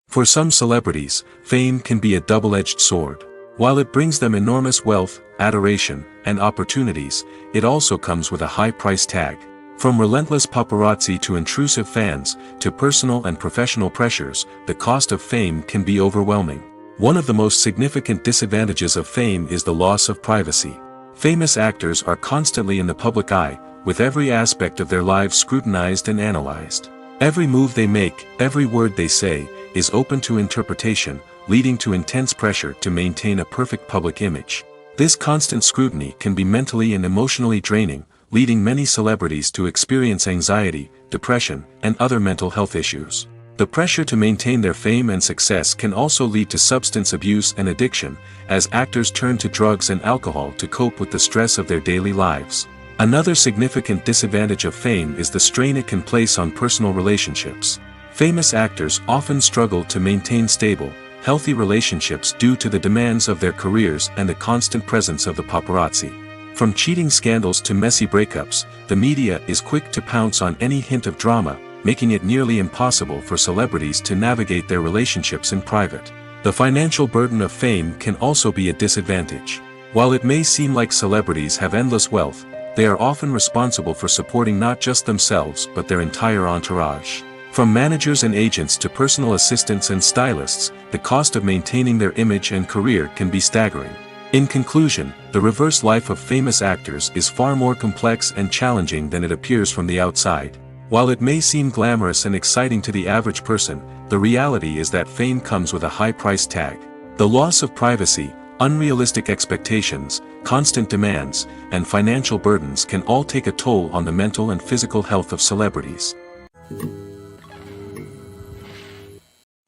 For some celebrities, fame can be a double-edged sword. While it brings them enormous wealth, adoration, and opportunities, it also comes with a high price tag. From relentless paparazzi to intrusive fans, to personal and professional pressures, the cost of fame can be overwhelming. One of the most significant disadvantages of fame is the loss of privacy. Famous actors are constantly in the public eye, with every aspect of their lives scrutinized and analyzed. Every move they make, every word they say, is open to interpretation, leading to intense pressure to maintain a perfect public image. This constant scrutiny can be mentally and emotionally draining, leading many celebrities to experience anxiety, depression, and other mental health issues. The pressure to maintain their fame and success can also lead to substance abuse and addiction, as actors turn to drugs and alcohol to cope with the stress of their daily lives. Another significant disadvantage of fame is the strain it can place on personal relationships. Famous actors often struggle to maintain stable, healthy relationships due to the demands of their careers and the constant presence of the paparazzi. From cheating scandals to messy breakups, the media is quick to pounce on any hint of drama, making it nearly impossible for celebrities to navigate their relationships in private. The financial burden of fame can also be a disadvantage. While it may seem like celebrities have endless wealth, they are often responsible for supporting not just themselves but their entire entourage. From managers and agents to personal assistants and stylists, the cost of maintaining their image and career can be staggering. In conclusion, the reverse life of famous actors is far more complex and challenging than it appears from the outside. While it may seem glamorous and exciting to the average person, the reality is that fame comes with a high price tag. The loss of privacy, unrealistic expectations, constant demands, and financial burdens can all take a toll on the mental and physical health of celebrities.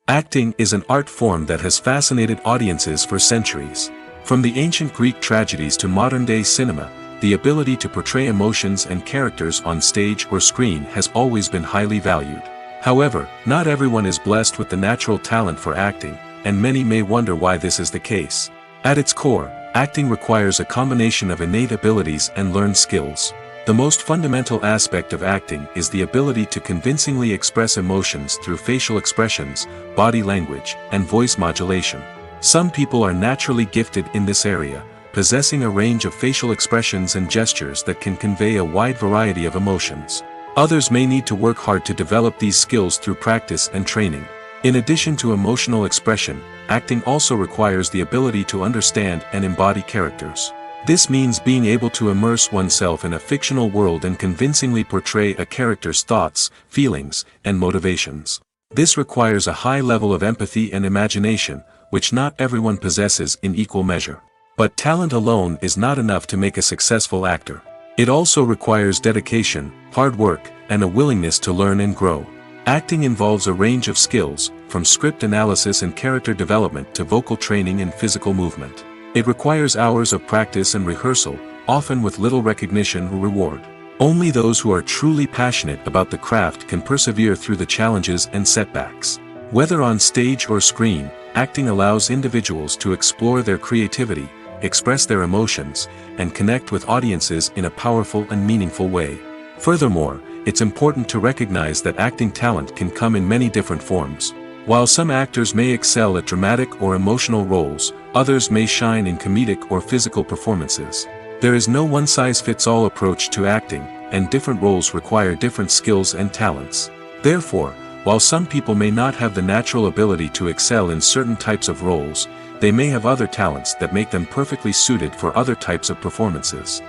Acting is an art form that has fascinated audiences for centuries. From the ancient Greek tragedies to modern-day cinema, the ability to portray emotions and characters on stage or screen has always been highly valued. However, not everyone is blessed with the natural talent for acting, and many may wonder why this is the case. At its core, acting requires a combination of innate abilities and learned skills. The most fundamental aspect of acting is the ability to convincingly express emotions through facial expressions, body language, and voice modulation. Some people are naturally gifted in this area, possessing a range of facial expressions and gestures that can convey a wide variety of emotions. Others may need to work hard to develop these skills through practice and training. In addition to emotional expression, acting also requires the ability to understand and embody characters. This means being able to immerse oneself in a fictional world and convincingly portray a character's thoughts, feelings, and motivations. This requires a high level of empathy and imagination, which not everyone possesses in equal measure. But talent alone is not enough to make a successful actor. It also requires dedication, hard work, and a willingness to learn and grow. Acting involves a range of skills, from script analysis and character development to vocal training and physical movement. It requires hours of practice and rehearsal, often with little recognition or reward. Only those who are truly passionate about the craft can persevere through the challenges and setbacks. Whether on stage or screen, acting allows individuals to explore their creativity, express their emotions, and connect with audiences in a powerful and meaningful way. Furthermore, it's important to recognize that acting talent can come in many different forms. While some actors may excel at dramatic or emotional roles, others may shine in comedic or physical performances. There is no one-size-fits-all approach to acting, and different roles require different skills and talents. Therefore, while some people may not have the natural ability to excel in certain types of roles, they may have other talents that make them perfectly suited for other types of performances.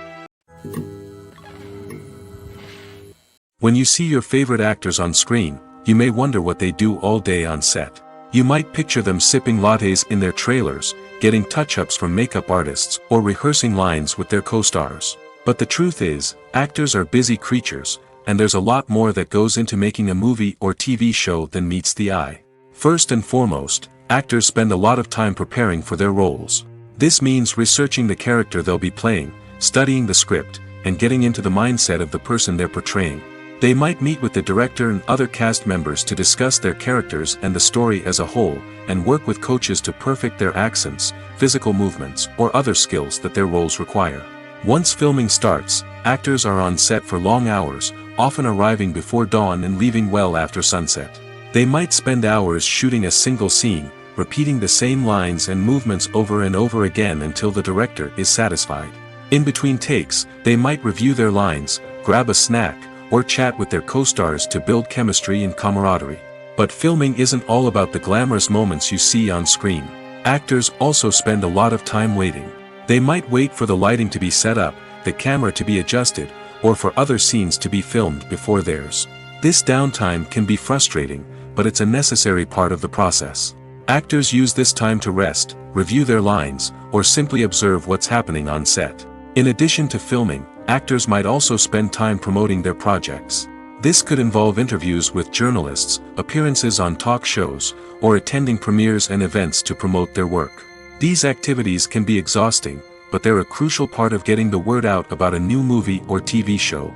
When you see your favorite actors on screen, you may wonder what they do all day on set. You might picture them sipping lattes in their trailers, getting touch-ups from makeup artists, or rehearsing lines with their co-stars. But the truth is, actors are busy creatures, and there's a lot more that goes into making a movie or TV show than meets the eye. First and foremost, actors spend a lot of time preparing for their roles. This means researching the character they'll be playing, studying the script, and getting into the mindset of the person they're portraying. They might meet with the director and other cast members to discuss their characters and the story as a whole, and work with coaches to perfect their accents, physical movements, or other skills that their roles require. Once filming starts, actors are on set for long hours, often arriving before dawn and leaving well after sunset. They might spend hours shooting a single scene, repeating the same lines and movements over and over again until the director is satisfied. In between takes, they might review their lines, grab a snack, or chat with their co-stars to build chemistry and camaraderie. But filming isn't all about the glamorous moments you see on screen. Actors also spend a lot of time waiting. They might wait for the lighting to be set up, the camera to be adjusted, or for other scenes to be filmed before theirs. This downtime can be frustrating, but it's a necessary part of the process. Actors use this time to rest, review their lines, or simply observe what's happening on set. In addition to filming, actors might also spend time promoting their projects. This could involve interviews with journalists, appearances on talk shows, or attending premieres and events to promote their work. These activities can be exhausting, but they're a crucial part of getting the word out about a new movie or TV show.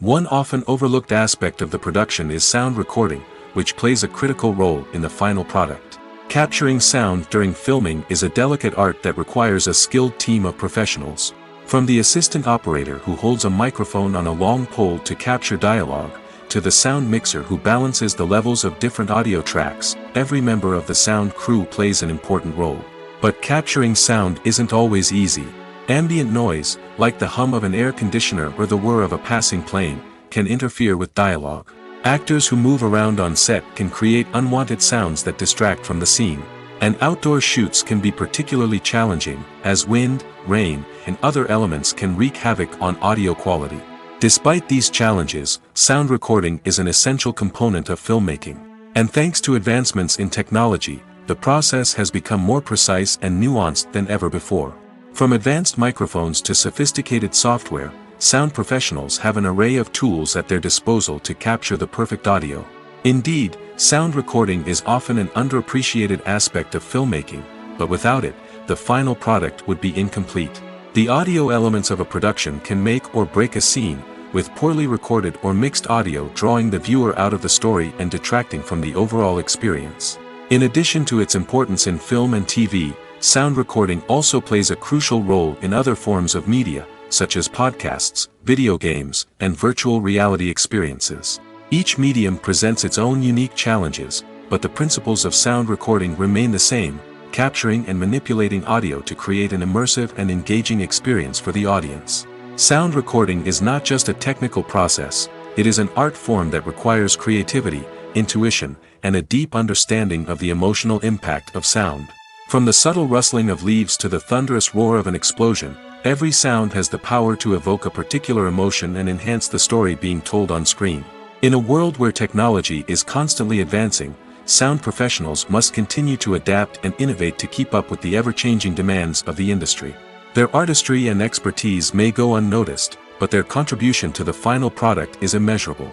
One often overlooked aspect of the production is sound recording, which plays a critical role in the final product. Capturing sound during filming is a delicate art that requires a skilled team of professionals. From the assistant operator who holds a microphone on a long pole to capture dialogue, to the sound mixer who balances the levels of different audio tracks, every member of the sound crew plays an important role. But capturing sound isn't always easy. Ambient noise, like the hum of an air conditioner or the whir of a passing plane, can interfere with dialogue. Actors who move around on set can create unwanted sounds that distract from the scene. And outdoor shoots can be particularly challenging, as wind, rain, and other elements can wreak havoc on audio quality. Despite these challenges, sound recording is an essential component of filmmaking. And thanks to advancements in technology, the process has become more precise and nuanced than ever before. From advanced microphones to sophisticated software, sound professionals have an array of tools at their disposal to capture the perfect audio. Indeed, sound recording is often an underappreciated aspect of filmmaking, but without it, the final product would be incomplete. The audio elements of a production can make or break a scene, with poorly recorded or mixed audio drawing the viewer out of the story and detracting from the overall experience. In addition to its importance in film and TV, sound recording also plays a crucial role in other forms of media, such as podcasts, video games, and virtual reality experiences. Each medium presents its own unique challenges, but the principles of sound recording remain the same, capturing and manipulating audio to create an immersive and engaging experience for the audience. Sound recording is not just a technical process, it is an art form that requires creativity, intuition, and a deep understanding of the emotional impact of sound. From the subtle rustling of leaves to the thunderous roar of an explosion, every sound has the power to evoke a particular emotion and enhance the story being told on screen. In a world where technology is constantly advancing, sound professionals must continue to adapt and innovate to keep up with the ever-changing demands of the industry. Their artistry and expertise may go unnoticed, but their contribution to the final product is immeasurable.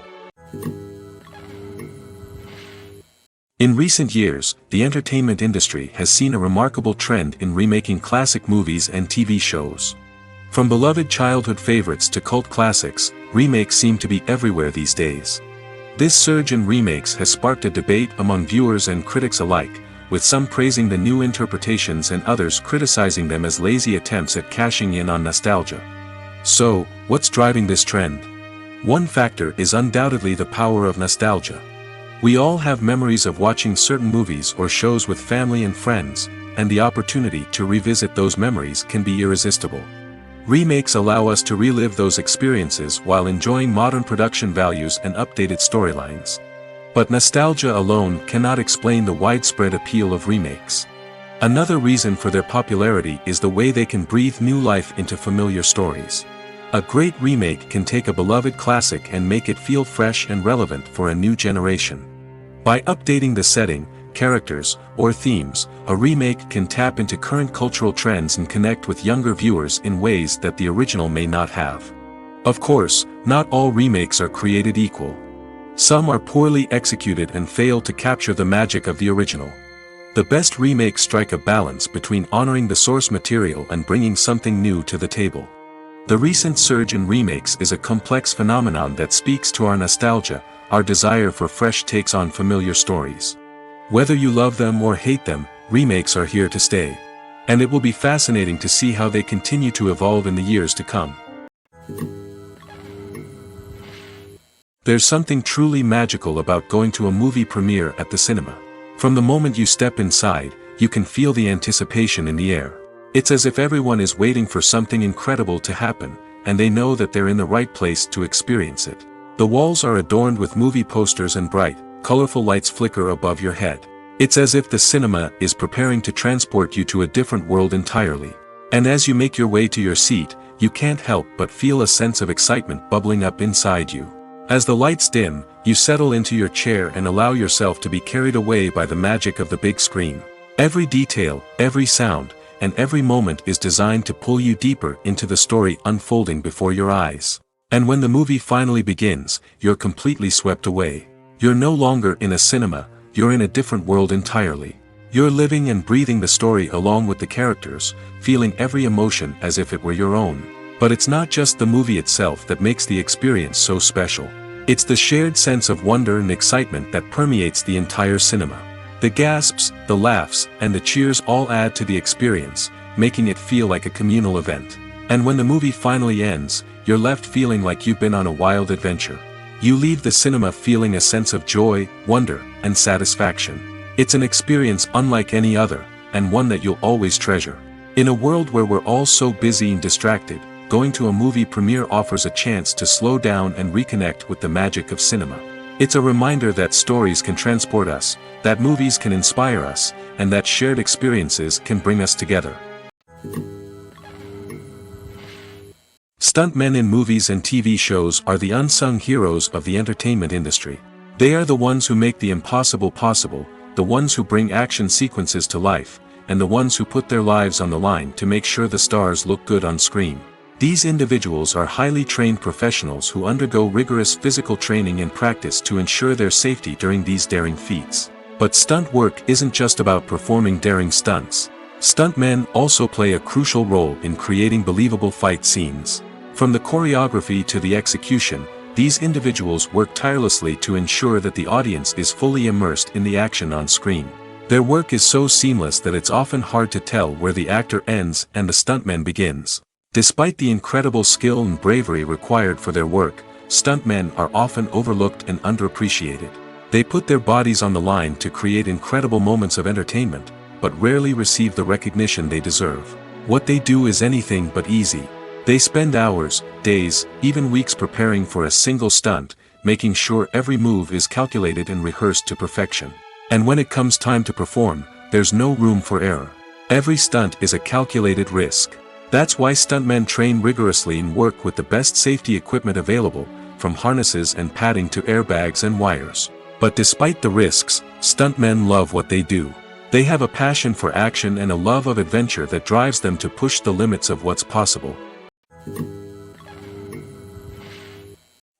In recent years, the entertainment industry has seen a remarkable trend in remaking classic movies and TV shows. From beloved childhood favorites to cult classics, remakes seem to be everywhere these days. This surge in remakes has sparked a debate among viewers and critics alike, with some praising the new interpretations and others criticizing them as lazy attempts at cashing in on nostalgia. So, what's driving this trend? One factor is undoubtedly the power of nostalgia. We all have memories of watching certain movies or shows with family and friends, and the opportunity to revisit those memories can be irresistible. Remakes allow us to relive those experiences while enjoying modern production values and updated storylines. But nostalgia alone cannot explain the widespread appeal of remakes. Another reason for their popularity is the way they can breathe new life into familiar stories. A great remake can take a beloved classic and make it feel fresh and relevant for a new generation. By updating the setting, characters, or themes, a remake can tap into current cultural trends and connect with younger viewers in ways that the original may not have. Of course, not all remakes are created equal. Some are poorly executed and fail to capture the magic of the original. The best remakes strike a balance between honoring the source material and bringing something new to the table. The recent surge in remakes is a complex phenomenon that speaks to our nostalgia, our desire for fresh takes on familiar stories. Whether you love them or hate them, remakes are here to stay. And it will be fascinating to see how they continue to evolve in the years to come. There's something truly magical about going to a movie premiere at the cinema. From the moment you step inside, you can feel the anticipation in the air. It's as if everyone is waiting for something incredible to happen, and they know that they're in the right place to experience it. The walls are adorned with movie posters and bright, colorful lights flicker above your head. It's as if the cinema is preparing to transport you to a different world entirely. And as you make your way to your seat, you can't help but feel a sense of excitement bubbling up inside you. As the lights dim, you settle into your chair and allow yourself to be carried away by the magic of the big screen. Every detail, every sound, and every moment is designed to pull you deeper into the story unfolding before your eyes. And when the movie finally begins, you're completely swept away. You're no longer in a cinema, you're in a different world entirely. You're living and breathing the story along with the characters, feeling every emotion as if it were your own. But it's not just the movie itself that makes the experience so special. It's the shared sense of wonder and excitement that permeates the entire cinema. The gasps, the laughs, and the cheers all add to the experience, making it feel like a communal event. And when the movie finally ends, you're left feeling like you've been on a wild adventure. You leave the cinema feeling a sense of joy, wonder, and satisfaction. It's an experience unlike any other, and one that you'll always treasure. In a world where we're all so busy and distracted, going to a movie premiere offers a chance to slow down and reconnect with the magic of cinema. It's a reminder that stories can transport us, that movies can inspire us, and that shared experiences can bring us together. Stuntmen in movies and TV shows are the unsung heroes of the entertainment industry. They are the ones who make the impossible possible, the ones who bring action sequences to life, and the ones who put their lives on the line to make sure the stars look good on screen. These individuals are highly trained professionals who undergo rigorous physical training and practice to ensure their safety during these daring feats. But stunt work isn't just about performing daring stunts. Stuntmen also play a crucial role in creating believable fight scenes. From the choreography to the execution, these individuals work tirelessly to ensure that the audience is fully immersed in the action on screen. Their work is so seamless that it's often hard to tell where the actor ends and the stuntman begins. Despite the incredible skill and bravery required for their work, stuntmen are often overlooked and underappreciated. They put their bodies on the line to create incredible moments of entertainment, but rarely receive the recognition they deserve. What they do is anything but easy. They spend hours, days, even weeks preparing for a single stunt, making sure every move is calculated and rehearsed to perfection. And when it comes time to perform, there's no room for error. Every stunt is a calculated risk. That's why stuntmen train rigorously and work with the best safety equipment available, from harnesses and padding to airbags and wires. But despite the risks, stuntmen love what they do. They have a passion for action and a love of adventure that drives them to push the limits of what's possible.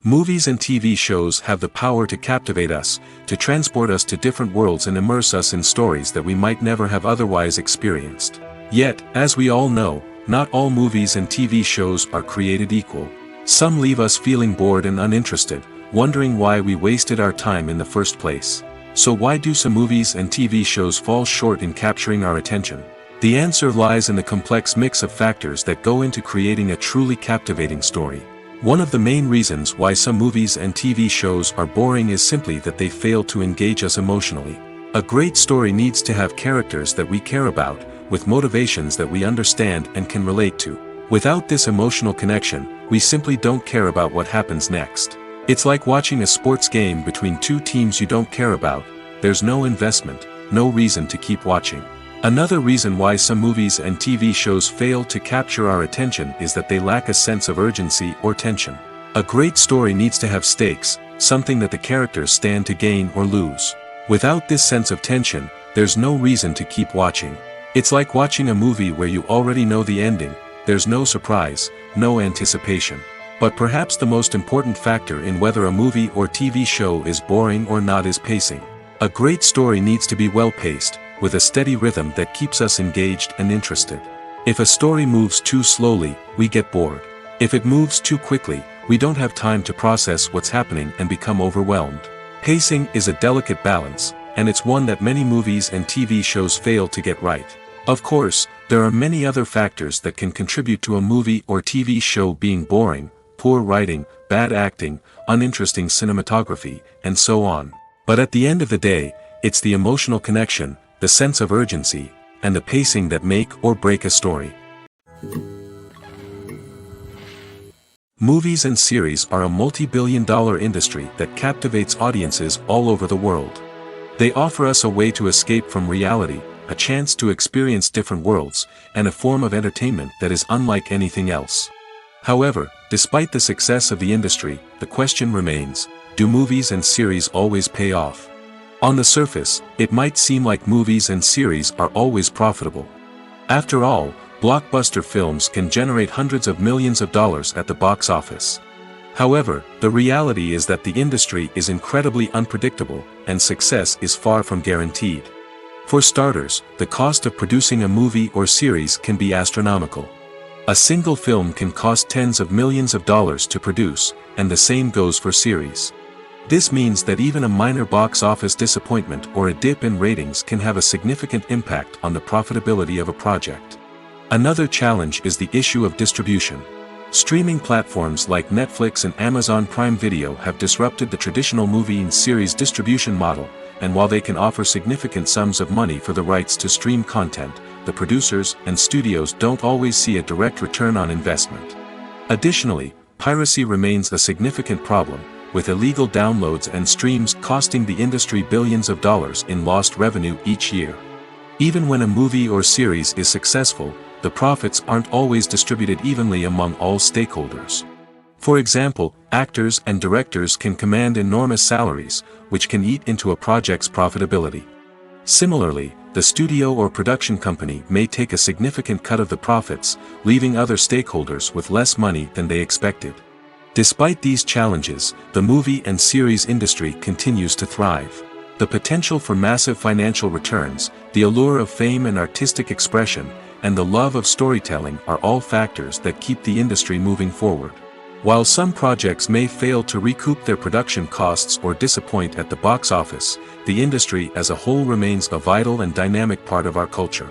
Movies and TV shows have the power to captivate us, to transport us to different worlds and immerse us in stories that we might never have otherwise experienced. Yet, as we all know, not all movies and TV shows are created equal. Some leave us feeling bored and uninterested, wondering why we wasted our time in the first place. So why do some movies and TV shows fall short in capturing our attention? The answer lies in the complex mix of factors that go into creating a truly captivating story. One of the main reasons why some movies and TV shows are boring is simply that they fail to engage us emotionally. A great story needs to have characters that we care about, with motivations that we understand and can relate to. Without this emotional connection, we simply don't care about what happens next. It's like watching a sports game between two teams you don't care about. There's no investment, no reason to keep watching. Another reason why some movies and TV shows fail to capture our attention is that they lack a sense of urgency or tension. A great story needs to have stakes, something that the characters stand to gain or lose. Without this sense of tension, there's no reason to keep watching. It's like watching a movie where you already know the ending. There's no surprise, no anticipation. But perhaps the most important factor in whether a movie or TV show is boring or not is pacing. A great story needs to be well-paced, with a steady rhythm that keeps us engaged and interested. If a story moves too slowly, we get bored. If it moves too quickly, we don't have time to process what's happening and become overwhelmed. Pacing is a delicate balance, and it's one that many movies and TV shows fail to get right. Of course, there are many other factors that can contribute to a movie or TV show being boring: poor writing, bad acting, uninteresting cinematography, and so on. But at the end of the day, it's the emotional connection, the sense of urgency, and the pacing that make or break a story. Movies and series are a multi-billion-dollar industry that captivates audiences all over the world. They offer us a way to escape from reality, a chance to experience different worlds, and a form of entertainment that is unlike anything else. However, despite the success of the industry, the question remains: do movies and series always pay off? On the surface, it might seem like movies and series are always profitable. After all, blockbuster films can generate hundreds of millions of dollars at the box office. However, the reality is that the industry is incredibly unpredictable, and success is far from guaranteed. For starters, the cost of producing a movie or series can be astronomical. A single film can cost tens of millions of dollars to produce, and the same goes for series. This means that even a minor box office disappointment or a dip in ratings can have a significant impact on the profitability of a project. Another challenge is the issue of distribution. Streaming platforms like Netflix and Amazon Prime Video have disrupted the traditional movie and series distribution model, and while they can offer significant sums of money for the rights to stream content, the producers and studios don't always see a direct return on investment. Additionally, piracy remains a significant problem, with illegal downloads and streams costing the industry billions of dollars in lost revenue each year. Even when a movie or series is successful, the profits aren't always distributed evenly among all stakeholders. For example, actors and directors can command enormous salaries, which can eat into a project's profitability. Similarly, the studio or production company may take a significant cut of the profits, leaving other stakeholders with less money than they expected. Despite these challenges, the movie and series industry continues to thrive. The potential for massive financial returns, the allure of fame and artistic expression, and the love of storytelling are all factors that keep the industry moving forward. While some projects may fail to recoup their production costs or disappoint at the box office, the industry as a whole remains a vital and dynamic part of our culture.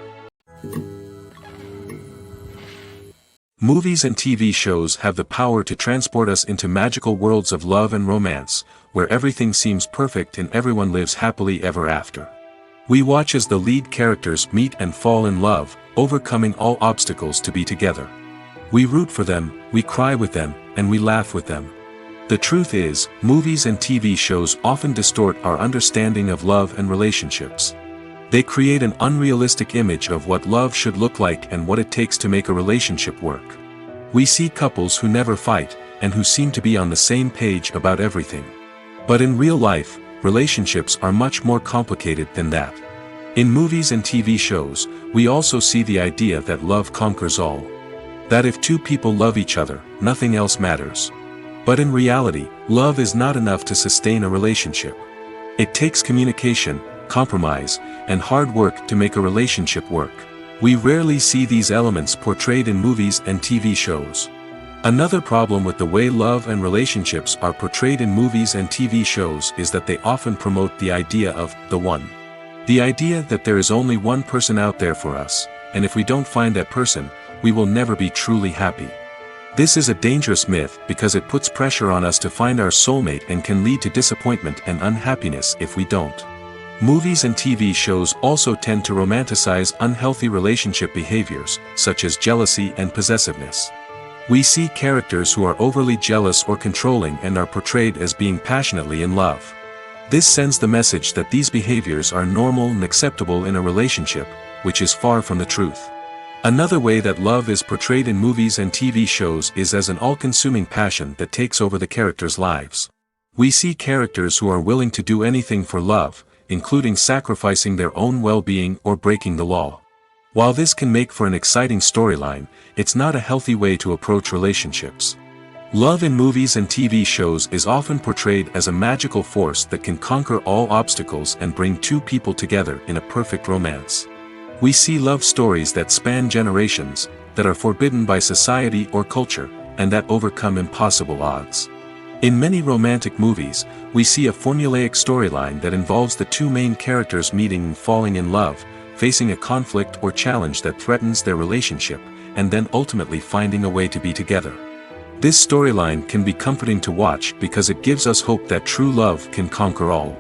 Movies and TV shows have the power to transport us into magical worlds of love and romance, where everything seems perfect and everyone lives happily ever after. We watch as the lead characters meet and fall in love, overcoming all obstacles to be together. We root for them, we cry with them, and we laugh with them. The truth is, movies and TV shows often distort our understanding of love and relationships. They create an unrealistic image of what love should look like and what it takes to make a relationship work. We see couples who never fight, and who seem to be on the same page about everything. But in real life, relationships are much more complicated than that. In movies and TV shows, we also see the idea that love conquers all. That if two people love each other, nothing else matters. But in reality, love is not enough to sustain a relationship. It takes communication, compromise, and hard work to make a relationship work. We rarely see these elements portrayed in movies and TV shows. Another problem with the way love and relationships are portrayed in movies and TV shows is that they often promote the idea of the one. The idea that there is only one person out there for us, and if we don't find that person, we will never be truly happy. This is a dangerous myth because it puts pressure on us to find our soulmate and can lead to disappointment and unhappiness if we don't. Movies and TV shows also tend to romanticize unhealthy relationship behaviors, such as jealousy and possessiveness. We see characters who are overly jealous or controlling and are portrayed as being passionately in love. This sends the message that these behaviors are normal and acceptable in a relationship, which is far from the truth. Another way that love is portrayed in movies and TV shows is as an all-consuming passion that takes over the characters' lives. We see characters who are willing to do anything for love, including sacrificing their own well-being or breaking the law. While this can make for an exciting storyline, it's not a healthy way to approach relationships. Love in movies and TV shows is often portrayed as a magical force that can conquer all obstacles and bring two people together in a perfect romance. We see love stories that span generations, that are forbidden by society or culture, and that overcome impossible odds. In many romantic movies, we see a formulaic storyline that involves the two main characters meeting and falling in love, facing a conflict or challenge that threatens their relationship, and then ultimately finding a way to be together. This storyline can be comforting to watch because it gives us hope that true love can conquer all.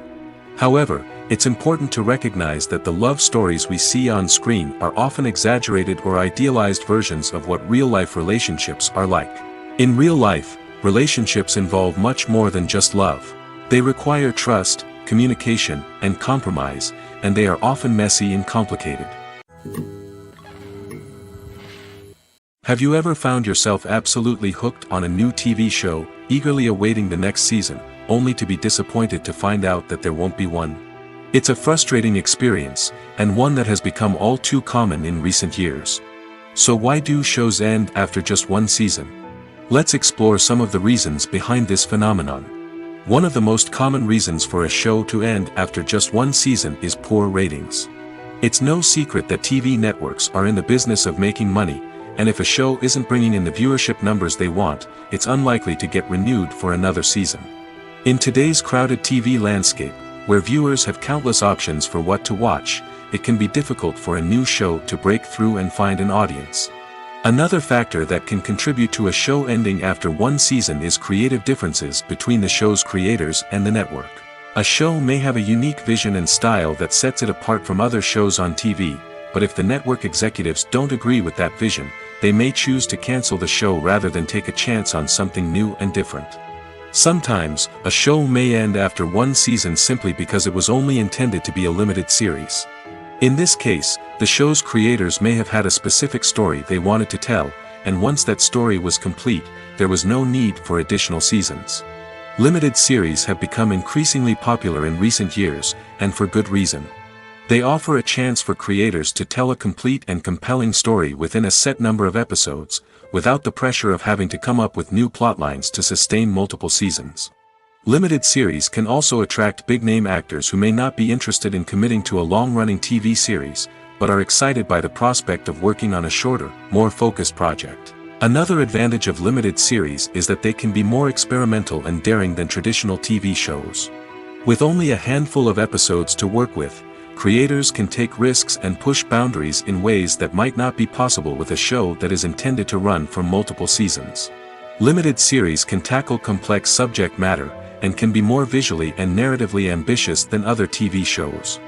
However, it's important to recognize that the love stories we see on screen are often exaggerated or idealized versions of what real-life relationships are like. In real life, relationships involve much more than just love. They require trust, communication, and compromise, and they are often messy and complicated. Have you ever found yourself absolutely hooked on a new TV show, eagerly awaiting the next season, only to be disappointed to find out that there won't be one? It's a frustrating experience, and one that has become all too common in recent years. So why do shows end after just one season? Let's explore some of the reasons behind this phenomenon. One of the most common reasons for a show to end after just one season is poor ratings. It's no secret that TV networks are in the business of making money, and if a show isn't bringing in the viewership numbers they want, it's unlikely to get renewed for another season. In today's crowded TV landscape, where viewers have countless options for what to watch, it can be difficult for a new show to break through and find an audience. Another factor that can contribute to a show ending after one season is creative differences between the show's creators and the network. A show may have a unique vision and style that sets it apart from other shows on TV, but if the network executives don't agree with that vision, they may choose to cancel the show rather than take a chance on something new and different. Sometimes, a show may end after one season simply because it was only intended to be a limited series. In this case, the show's creators may have had a specific story they wanted to tell, and once that story was complete, there was no need for additional seasons. Limited series have become increasingly popular in recent years, and for good reason. They offer a chance for creators to tell a complete and compelling story within a set number of episodes, without the pressure of having to come up with new plotlines to sustain multiple seasons. Limited series can also attract big-name actors who may not be interested in committing to a long-running TV series, but are excited by the prospect of working on a shorter, more focused project. Another advantage of limited series is that they can be more experimental and daring than traditional TV shows. With only a handful of episodes to work with, creators can take risks and push boundaries in ways that might not be possible with a show that is intended to run for multiple seasons. Limited series can tackle complex subject matter, and can be more visually and narratively ambitious than other TV shows.